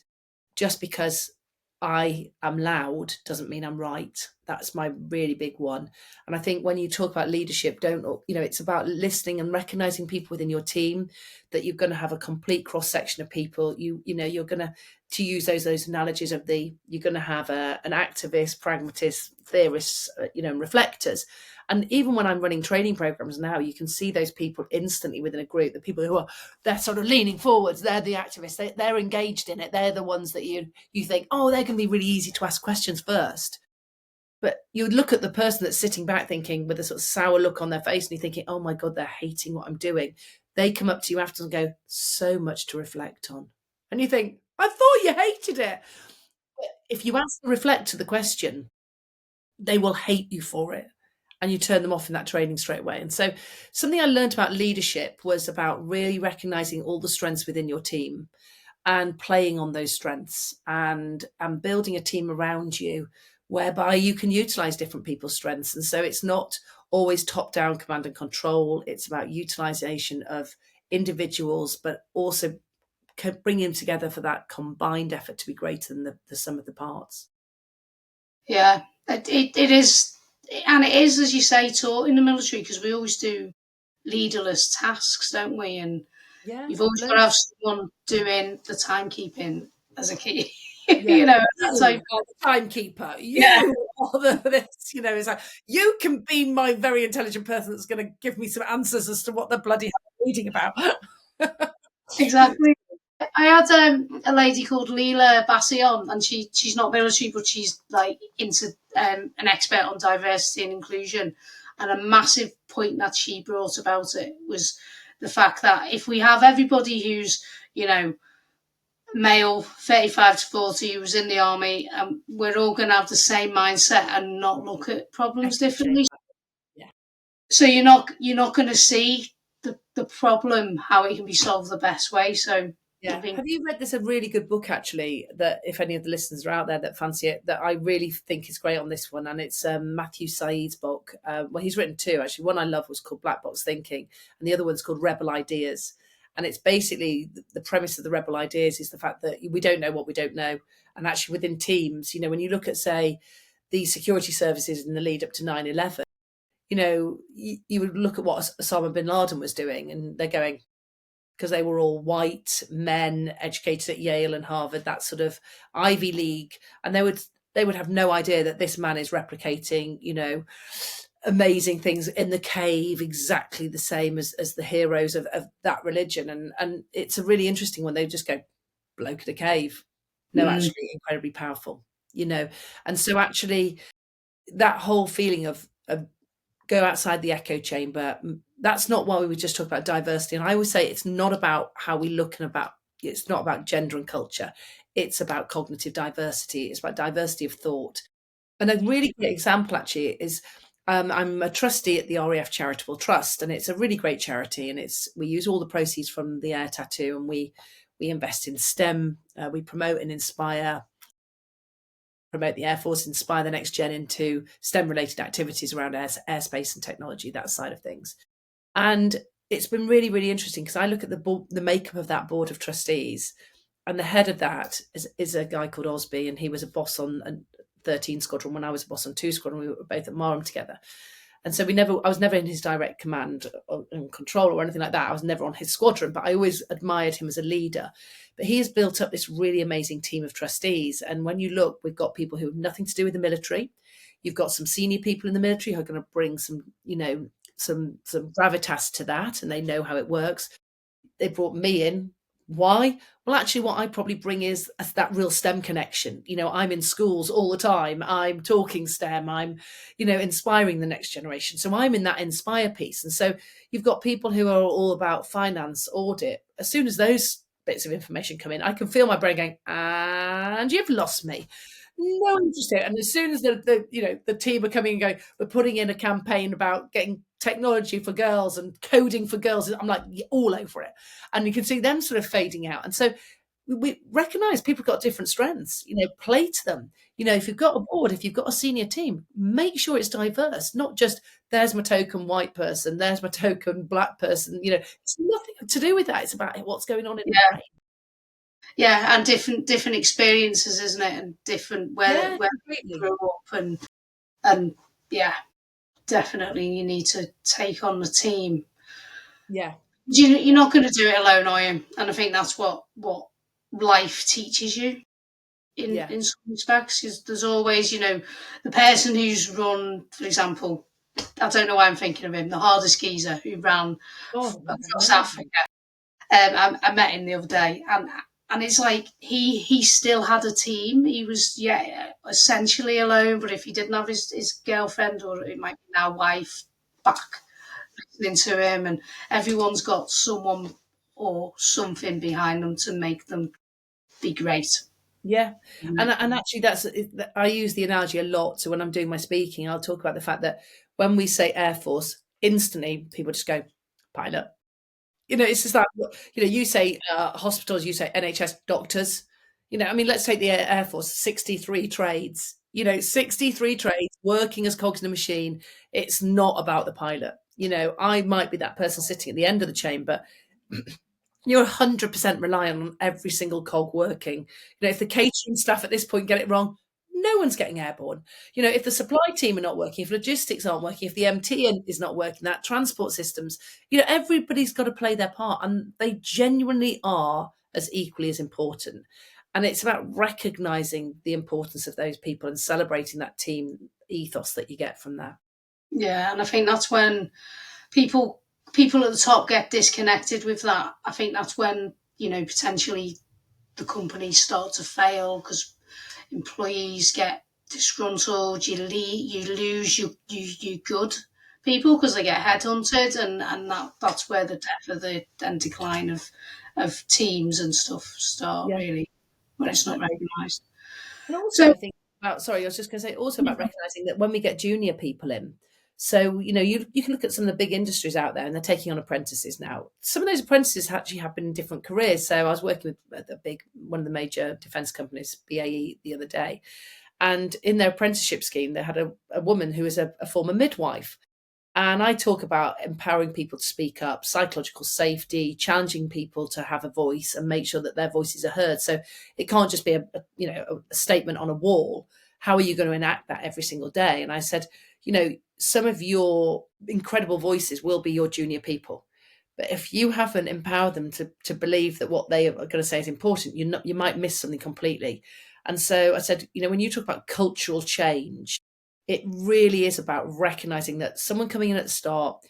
S2: just because I am loud doesn't mean I'm right. That's my really big one. And I think when you talk about leadership, it's about listening and recognizing people within your team, that you're going to have a complete cross section of people. You're going to use those analogies of you're going to have an activist, pragmatist, theorists, and reflectors. And even when I'm running training programs now, you can see those people instantly within a group, the people who they're sort of leaning forwards, they're the activists, they're engaged in it. They're the ones that you think, oh, they're going to be really easy to ask questions first. But you look at the person that's sitting back thinking with a sort of sour look on their face, and you're thinking, oh my God, they're hating what I'm doing. They come up to you after and go, so much to reflect on. And you think, I thought you hated it. But if you ask the reflector the question, they will hate you for it. And you turn them off in that training straight away. And so something I learned about leadership was about really recognizing all the strengths within your team and playing on those strengths, and building a team around you whereby you can utilize different people's strengths. And so it's not always top-down command and control. It's about utilization of individuals, but also bringing them together for that combined effort to be greater than the sum of the parts.
S1: Yeah, it is. And it is, as you say, taught in the military, because we always do leaderless tasks, don't we? And you've always got to have someone doing the timekeeping as a key.
S2: Yeah.
S1: That's like
S2: the timekeeper. You are this. It's like, you can be my very intelligent person that's going to give me some answers as to what the bloody hell I'm reading about.
S1: Exactly. I had a lady called Leela Bassi on, and she's not military, but she's like into an expert on diversity and inclusion. And a massive point that she brought about it was the fact that if we have everybody who's, male 35 to 40 who was in the army, we're all going to have the same mindset and not look at problems differently.
S2: Yeah.
S1: So you're not going to see the problem, how it can be solved the best way. So
S2: yeah. Have you read this? A really good book, actually, that if any of the listeners are out there that fancy it, that I really think is great on this one. And it's Matthew Said's book. Well, he's written two, actually. One I love was called Black Box Thinking, and the other one's called Rebel Ideas. And it's basically the premise of the Rebel Ideas is the fact that we don't know what we don't know. And actually within teams, when you look at, say, the security services in the lead up to 9/11, you would look at what Osama bin Laden was doing, and they're going, because they were all white men educated at Yale and Harvard, that sort of Ivy League, and they would have no idea that this man is replicating, amazing things in the cave, exactly the same as the heroes of that religion. And it's a really interesting one. They just go, bloke at a cave. No, actually incredibly powerful, And so actually that whole feeling of go outside the echo chamber, that's not why we would just talk about diversity. And I always say it's not about how we look it's not about gender and culture. It's about cognitive diversity. It's about diversity of thought. And a really great example actually is I'm a trustee at the RAF Charitable Trust, and it's a really great charity. And we use all the proceeds from the air tattoo, and we invest in STEM. We promote and promote the Air Force, inspire the next gen into STEM-related activities around airspace and technology, that side of things. And it's been really, really interesting because I look at the makeup of that board of trustees, and the head of that is a guy called Osby, and he was a boss on a 13 Squadron when I was a boss on 2 Squadron. We were both at Marham together. And so I was never in his direct command and control or anything like that. I was never on his squadron, but I always admired him as a leader. But he has built up this really amazing team of trustees. And when you look, we've got people who have nothing to do with the military. You've got some senior people in the military who are going to bring some gravitas to that, and they know how it works. They brought me in. Why? Well, actually, what I probably bring is that real STEM connection. I'm in schools all the time. I'm talking STEM. I'm, inspiring the next generation. So I'm in that inspire piece. And so you've got people who are all about finance, audit. As soon as those bits of information come in, I can feel my brain going, and you've lost me. No interest in it. And as soon as the team are coming and going, we're putting in a campaign about getting technology for girls and coding for girls, I'm like all over it. And you can see them sort of fading out. And so we recognize people got different strengths, play to them. If you've got a board, if you've got a senior team, make sure it's diverse, not just there's my token white person, there's my token black person. It's nothing to do with that. It's about what's going on in the
S1: Yeah,
S2: brain.
S1: yeah, and different experiences, isn't it? And different
S2: Yeah,
S1: where you
S2: completely.
S1: grew up, and yeah, definitely you need to take on the team.
S2: Yeah,
S1: You're not going to do it alone, are you? And I think that's what life teaches you
S2: yeah.
S1: in some respects. Because there's always, the person who's run, for example, I don't know why I'm thinking of him, the hardest geezer who ran
S2: Oh,
S1: across
S2: amazing.
S1: Africa. I met him the other day, and it's like he still had a team. He was essentially alone, but if he didn't have his girlfriend, or it might be now wife, back listening to him, and everyone's got someone or something behind them to make them be great.
S2: Yeah,
S1: Mm.
S2: and actually, I use the analogy a lot. So when I'm doing my speaking, I'll talk about the fact that when we say Air Force, instantly people just go pilot. It's just like, you say hospitals, you say NHS doctors. I mean, let's take the Air Force, 63 trades. 63 trades working as cogs in a machine. It's not about the pilot. I might be that person sitting at the end of the chain, but you're 100% reliant on every single cog working. If the catering staff at this point get it wrong, no one's getting airborne. If the supply team are not working, if logistics aren't working, if the MT is not working, that transport systems, everybody's got to play their part, and they genuinely are as equally as important. And it's about recognizing the importance of those people and celebrating that team ethos that you get from that.
S1: Yeah, and I think that's when people people at the top get disconnected with that. I think that's when potentially the companies start to fail because employees get disgruntled. You lose your good people because they get headhunted, and that's where the death of the and decline of teams and stuff start
S2: Yeah,
S1: really when it's not
S2: definitely.
S1: recognised.
S2: And also,
S1: So
S2: I think about, sorry, I was just going to say also about recognizing that when we get junior people in, so you can look at some of the big industries out there, and they're taking on apprentices now. Some of those apprentices actually have been in different careers. So I was working with one of the major defense companies, BAE, the other day, and in their apprenticeship scheme, they had a woman who was a former midwife. And I talk about empowering people to speak up, psychological safety, challenging people to have a voice and make sure that their voices are heard. So it can't just be a statement on a wall. How are you going to enact that every single day? And I said, some of your incredible voices will be your junior people. But if you haven't empowered them to believe that what they are going to say is important, you might miss something completely. And so I said, when you talk about cultural change, it really is about recognizing that someone coming in at the start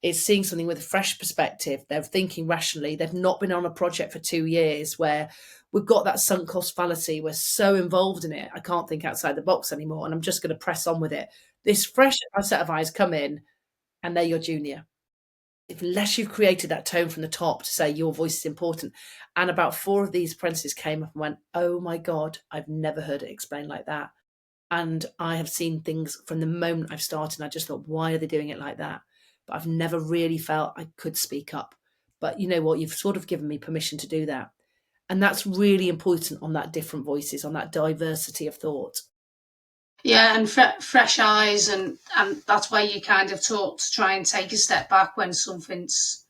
S2: is seeing something with a fresh perspective. They're thinking rationally. They've not been on a project for 2 years where we've got that sunk cost fallacy. We're so involved in it. I can't think outside the box anymore. And I'm just going to press on with it. This fresh set of eyes come in and they're your junior. Unless you've created that tone from the top to say your voice is important. And about 4 of these apprentices came up and went, oh my God, I've never heard it explained like that. And I have seen things from the moment I've started. And I just thought, why are they doing it like that? But I've never really felt I could speak up. But you know what? You've sort of given me permission to do that. And that's really important on that different voices, on that diversity of thought.
S1: yeah, and fresh eyes, and that's why you kind of talk to try and take a step back when something's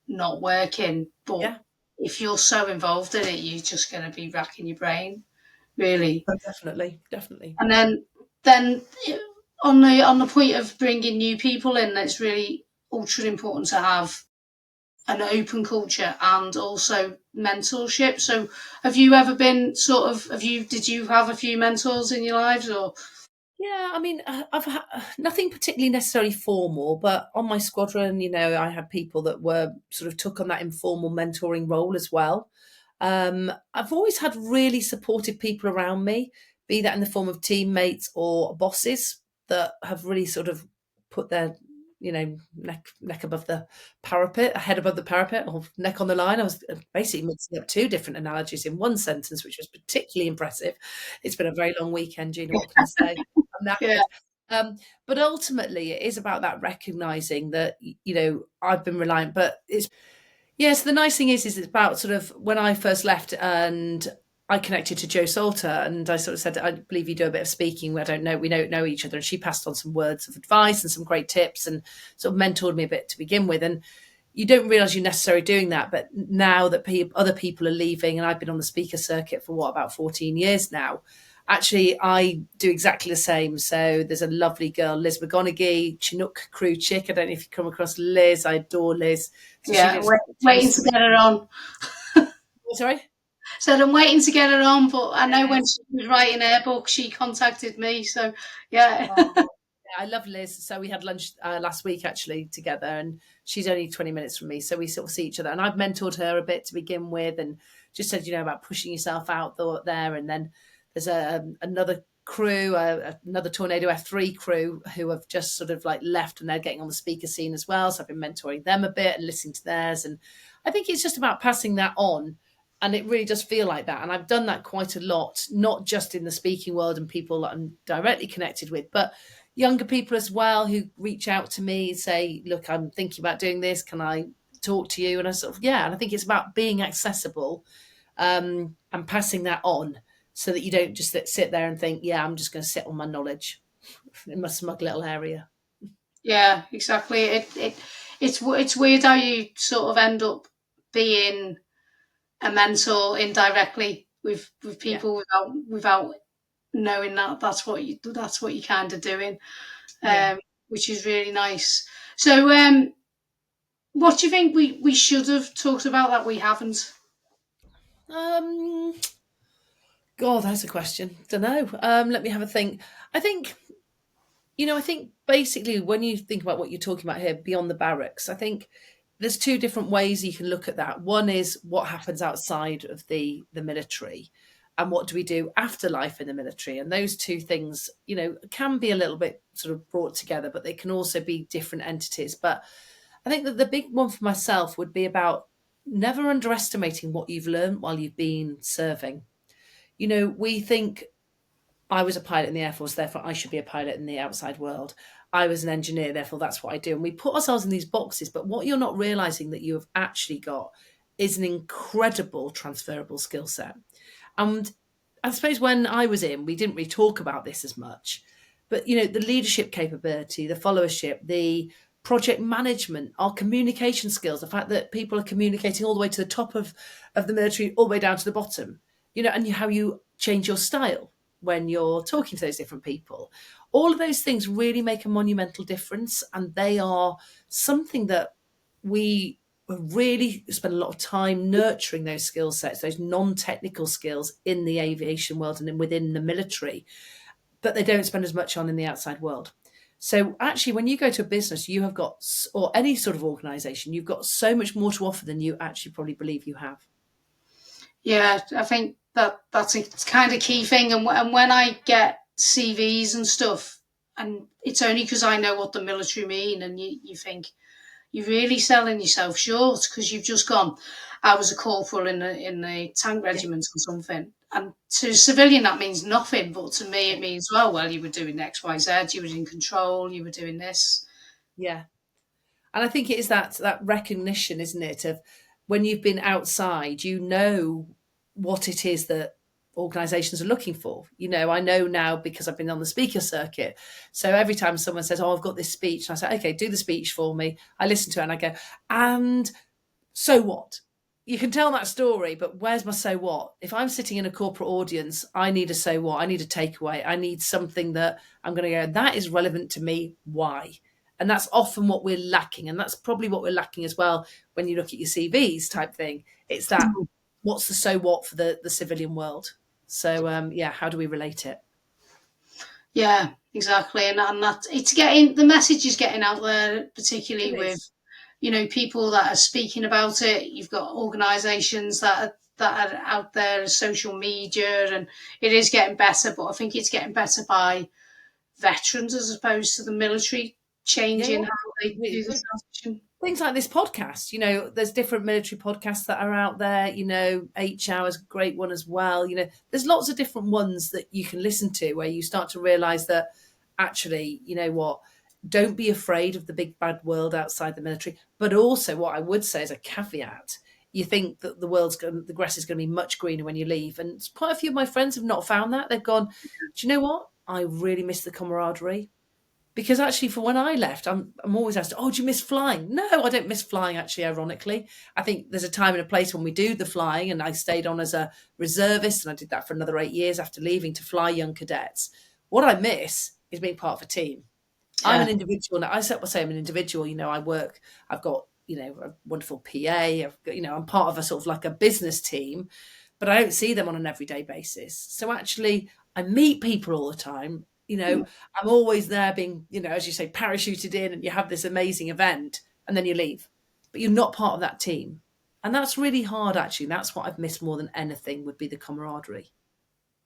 S1: not working. But
S2: Yeah,
S1: if you're so involved in it, you're just going to be racking your brain, really.
S2: oh, definitely, definitely.
S1: And then on the point of bringing new people in, it's really ultra important to have an open culture and also mentorship. So, have you ever been sort of? Did you have a few mentors in your lives, or?
S2: Yeah, I mean, I've had nothing particularly necessarily formal, but on my squadron, I had people that were sort of took on that informal mentoring role as well. I've always had really supportive people around me, be that in the form of teammates or bosses that have really sort of put their, neck above the parapet, head above the parapet, or neck on the line. I was basically mixing up 2 different analogies in one sentence, which was particularly impressive. It's been a very long weekend, Gina. What can I say? I'm
S1: Yeah,
S2: knackered. But ultimately, it is about that recognizing that I've been reliant, but Yes, the nice thing is it's about sort of when I first left and I connected to Jo Salter and I sort of said, I believe you do a bit of speaking. We don't know each other. And she passed on some words of advice and some great tips and sort of mentored me a bit to begin with. And you don't realize you're necessarily doing that. But now that other people are leaving, and I've been on the speaker circuit for about 14 years now, actually, I do exactly the same. So there's a lovely girl, Liz McGonaghy, Chinook Crew Chick. I don't know if you come across Liz. I adore Liz. So she
S1: Yeah,
S2: lives
S1: waiting to get her on.
S2: Sorry?
S1: Said I'm waiting to get her on, but I know when
S2: Yes.
S1: she was writing her book, she contacted me. So yeah,
S2: Oh, yeah, I love Liz. So we had lunch last week actually together, and she's only 20 minutes from me. So we sort of see each other. And I've mentored her a bit to begin with and just said, about pushing yourself out there. And then there's another crew, another Tornado F3 crew who have just sort of like left and they're getting on the speaker scene as well. So I've been mentoring them a bit and listening to theirs. And I think it's just about passing that on. And it really does feel like that. And I've done that quite a lot, not just in the speaking world and people that I'm directly connected with, but younger people as well who reach out to me and say, look, I'm thinking about doing this. Can I talk to you? And I sort of, yeah. And I think it's about being accessible and passing that on so that you don't just sit there and think, yeah, I'm just going to sit on my knowledge in my smug little area.
S1: yeah, exactly. It's weird how you sort of end up being a mentor indirectly with
S2: Yeah.
S1: people without knowing that that's what you're kind of doing,
S2: Yeah.
S1: which is really nice. So, what do you think we should have talked about that we haven't?
S2: Um, God, that's a question. Don't know. Let me have a think. I think, I think basically when you think about what you're talking about here, beyond the barracks, I think there's two different ways you can look at that. One is what happens outside of the military and what do we do after life in the military. And those two things, can be a little bit sort of brought together, but they can also be different entities. But I think that the big one for myself would be about never underestimating what you've learned while you've been serving. We think I was a pilot in the Air Force, therefore I should be a pilot in the outside world. I was an engineer, therefore that's what I do. And we put ourselves in these boxes, but what you're not realizing that you have actually got is an incredible transferable skill set. And I suppose when I was in, we didn't really talk about this as much. But the leadership capability, the followership, the project management, our communication skills, the fact that people are communicating all the way to the top of the military, all the way down to the bottom, and how you change your style when you're talking to those different people. All of those things really make a monumental difference. And they are something that we really spend a lot of time nurturing those skill sets, those non-technical skills in the aviation world and within the military, but they don't spend as much on in the outside world. So actually, when you go to a business, you have got, or any sort of organization, you've got so much more to offer than you actually probably believe you have.
S1: Yeah, I think that's a kind of key thing. And when I get CVs and stuff, and it's only because I know what the military mean, and you think you're really selling yourself short because you've just gone. I was a corporal in the tank
S2: Yeah.
S1: regiment or something, and to a civilian that means nothing, but to me it means well, you were doing X, Y, Z, you were in control, you were doing this.
S2: Yeah. And I think it is that recognition, isn't it, of when you've been outside, what it is that organizations are looking for. I know now because I've been on the speaker circuit. So every time someone says, oh, I've got this speech, and I say, okay, do the speech for me. I listen to it and I go, and so what? You can tell that story, but where's my so what? If I'm sitting in a corporate audience, I need a so what. I need a takeaway. I need something that I'm going to go, that is relevant to me. Why? And that's often what we're lacking. And that's probably what we're lacking as well when you look at your CVs type thing. It's that what's the so what for the civilian world? So, yeah, how do we relate it?
S1: Yeah, exactly, and that it's getting the message is getting out there,
S2: It
S1: particularly with
S2: is.
S1: people that are speaking about it. You've got organisations that are out there, social media, and it is getting better. But I think it's getting better by veterans as opposed to the military
S2: Yeah,
S1: changing how they
S2: yeah.
S1: do the transition.
S2: Things like this podcast, there's different military podcasts that are out there. 8 hours, great one as well. There's lots of different ones that you can listen to where you start to realize that actually, you know what, don't be afraid of the big bad world outside the military. But also, what I would say as a caveat, you think that the grass is going to be much greener when you leave. And quite a few of my friends have not found that. They've gone, do you know what? I really miss the camaraderie. Because actually, for when I left, I'm always asked, "Oh, do you miss flying?" No, I don't miss flying. Actually, ironically, I think there's a time and a place when we do the flying, and I stayed on as a reservist, and I did that for another 8 years after leaving to fly young cadets. What I miss is being part of a team. I'm an
S1: Yeah.
S2: individual now. I say I'm an individual. I work. I've got a wonderful PA. I've got, I'm part of a sort of like a business team, but I don't see them on an everyday basis. So actually, I meet people all the time. I'm always there being, as you say, parachuted in and you have this amazing event and then you leave, but you're not part of that team. And that's really hard, actually. That's what I've missed more than anything would be the camaraderie.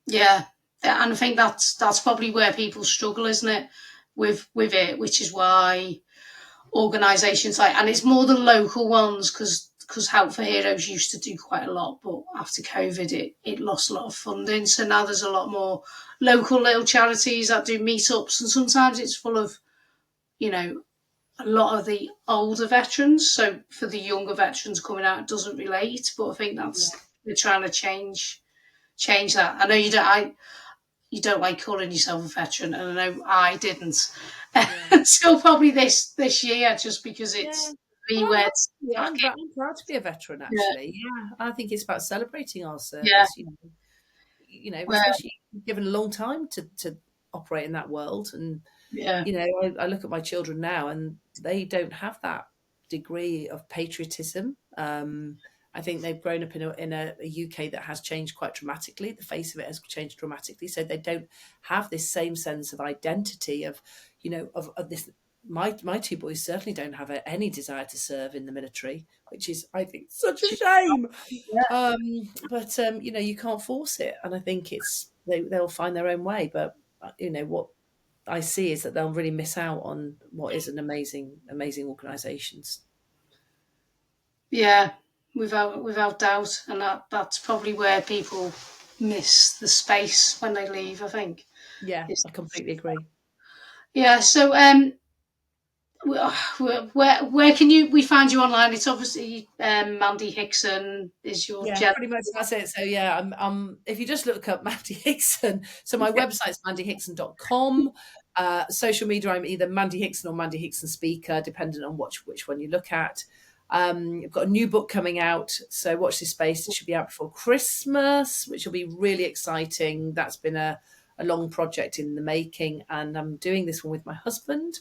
S1: Yeah. And I think that's probably where people struggle, isn't it? With it, which is why organisations and it's more than local ones because Help for Heroes used to do quite a lot, but after COVID it lost a lot of funding. So now there's a lot more local little charities that do meetups, and sometimes it's full of, a lot of the older veterans. So for the younger veterans coming out, it doesn't relate. But I think they're trying to change that. I know you don't like calling yourself a veteran, and I know I didn't until probably this year, just because it's
S2: Well,
S1: where
S2: I'm proud to be a veteran,
S1: yeah,
S2: actually. Yeah, I think it's about celebrating our
S1: yeah,
S2: service.
S1: where,
S2: Especially given a long time to operate in that world. And
S1: yeah,
S2: I look at my children now, and they don't have that degree of patriotism. I think they've grown up in a UK that has changed quite dramatically. The face of it has changed dramatically, so they don't have this same sense of identity of this. My two boys certainly don't have any desire to serve in the military, which is, I think, such a shame.
S1: yeah,
S2: But you can't force it, and I think they'll find their own way. But what I see is that they'll really miss out on what is an amazing organisations.
S1: yeah, without doubt, and that's probably where people miss the space when they leave. I think.
S2: Yeah,
S1: It's,
S2: I completely agree.
S1: yeah. So where can we find you online? It's obviously Mandy Hickson is your
S2: Yeah, pretty much that's it. So yeah, if you just look up Mandy Hickson, so my website's mandyhickson.com. Social media, I'm either Mandy Hickson or Mandy Hickson Speaker, depending on which one you look at. I've got a new book coming out, so watch this space. It should be out before Christmas, which will be really exciting. That's been a long project in the making, and I'm doing this one with my husband.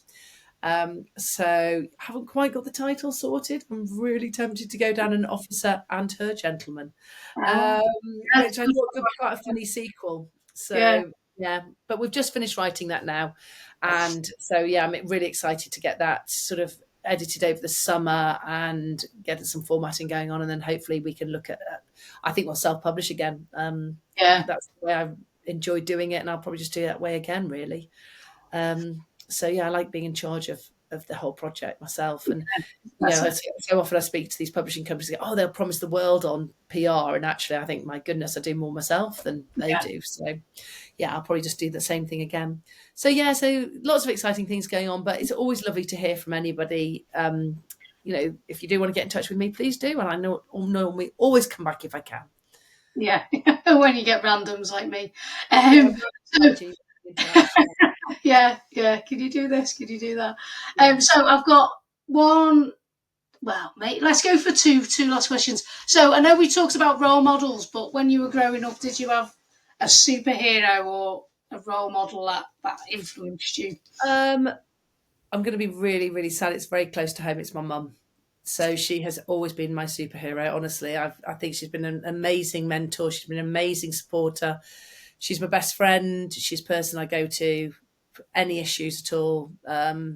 S2: So haven't quite got the title sorted. I'm really tempted to go down an officer and her gentleman,
S1: yeah,
S2: which I thought could be quite a funny sequel.
S1: yeah,
S2: So yeah, but we've just finished writing that now, and so yeah, I'm really excited to get that sort of edited over the summer and get some formatting going on, and then hopefully we can look at. I think we'll self-publish again.
S1: yeah,
S2: That's the way I enjoyed doing it, and I'll probably just do it that way again, really. So yeah, I like being in charge of the whole project myself. And so often I speak to these publishing companies, oh, they'll promise the world on PR, and actually I think, my goodness, I do more myself than they do. So yeah, I'll probably just do the same thing again. So yeah, so lots of exciting things going on, but it's always lovely to hear from anybody. If you do want to get in touch with me, please do, and I know normally always come back if I can.
S1: yeah. When you get randoms like me,
S2: So,
S1: yeah. Can you do this? Can you do that? So I've got one. Well, mate, let's go for two last questions. So I know we talked about role models, but when you were growing up, did you have a superhero or a role model that influenced you?
S2: I'm going to be really, really sad. It's very close to home. It's my mum. So she has always been my superhero. Honestly, I think she's been an amazing mentor. She's been an amazing supporter. She's my best friend. She's the person I go to for any issues at all.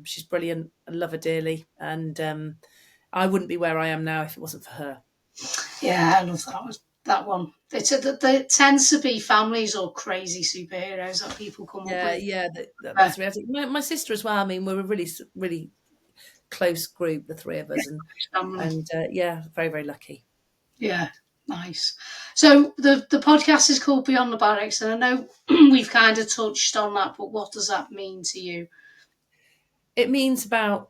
S2: She's brilliant. I love her dearly. And I wouldn't be where I am now if it wasn't for her.
S1: Yeah, I love that one. There tends to be families or crazy superheroes that people come up with.
S2: Yeah, that's reality. My sister as well. I mean, we're a really, really close group, the three of us, and yeah, very, very lucky.
S1: Yeah, nice. So the podcast is called Beyond the Barracks, and I know we've kind of touched on that, but what does that mean to you?
S2: it means about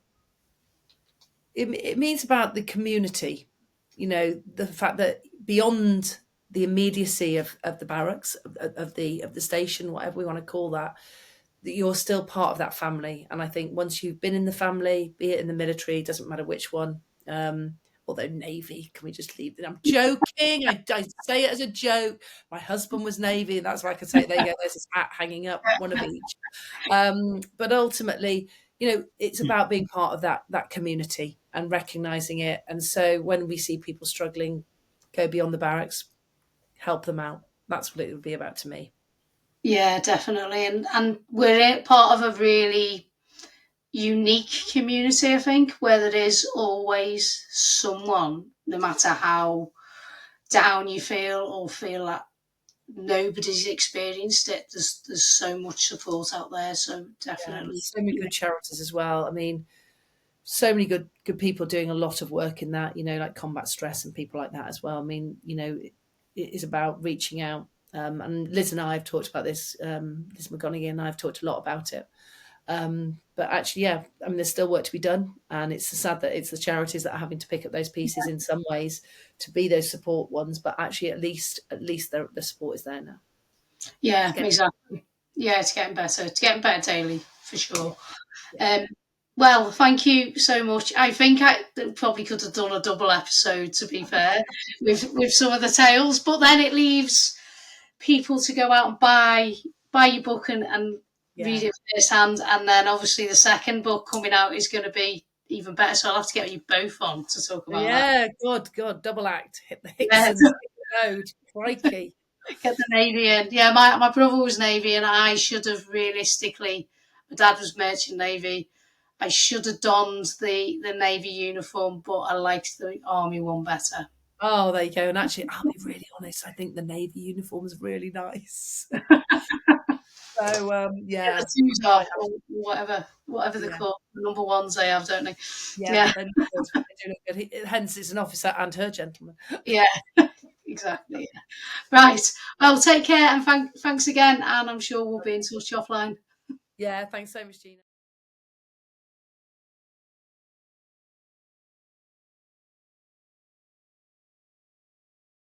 S2: it means about the community. You know, the fact that beyond the immediacy of the barracks, of the station, whatever we want to call that, that you're still part of that family. And I think once you've been in the family, be it in the military, doesn't matter which one, although Navy, can we just leave it? I'm joking. I say it as a joke. My husband was Navy, and that's why I could say, there you go, there's his hat hanging up, one of each. But ultimately, it's about being part of that community and recognizing it. And so when we see people struggling, go beyond the barracks, help them out. That's what it would be about to me.
S1: Yeah, definitely. And we're part of a really unique community, I think, where there is always someone, no matter how down you feel or feel that nobody's experienced it. There's so much support out there. So
S2: Yeah,
S1: definitely,
S2: so many good charities as well. I mean, so many good people doing a lot of work in that, like combat stress and people like that as well. I mean, it is about reaching out. And Liz and I have talked about this. Liz McGonigal and I have talked a lot about it. But actually, yeah, I mean, there's still work to be done, and it's sad that it's the charities that are having to pick up those pieces in some ways to be those support ones. But actually, at least the support is there now.
S1: yeah, exactly. Yeah, it's getting better. It's getting better daily for sure.
S2: Yeah.
S1: Well, thank you so much. I think I probably could have done a double episode, to be fair, with some of the tales, but then it leaves people to go out and buy your book and read
S2: Yeah.
S1: it firsthand. And then obviously the second book coming out is going to be even better. So I'll have to get you both on to talk about that.
S2: Yeah, God, double act, hit the
S1: Yeah,
S2: Hicksons, hit the road, crikey.
S1: get the Navy in. Yeah, my brother was Navy, and I should have realistically. My dad was Merchant Navy. I should have donned the Navy uniform, but I liked the Army one better.
S2: Oh, there you go. And actually, I'll be really honest, I think the Navy uniform is really nice. So,
S1: Yeah, the
S2: yeah,
S1: twos
S2: no, I
S1: off
S2: have,
S1: or whatever they're
S2: yeah,
S1: called. The number ones they have, don't they?
S2: yeah,
S1: Yeah,
S2: they look good. They do look good. Hence, it's an officer and her gentleman.
S1: yeah, exactly. Yeah. Right. Well, take care and thanks again, and I'm sure we'll be in touch offline.
S2: Yeah, thanks so much, Gina.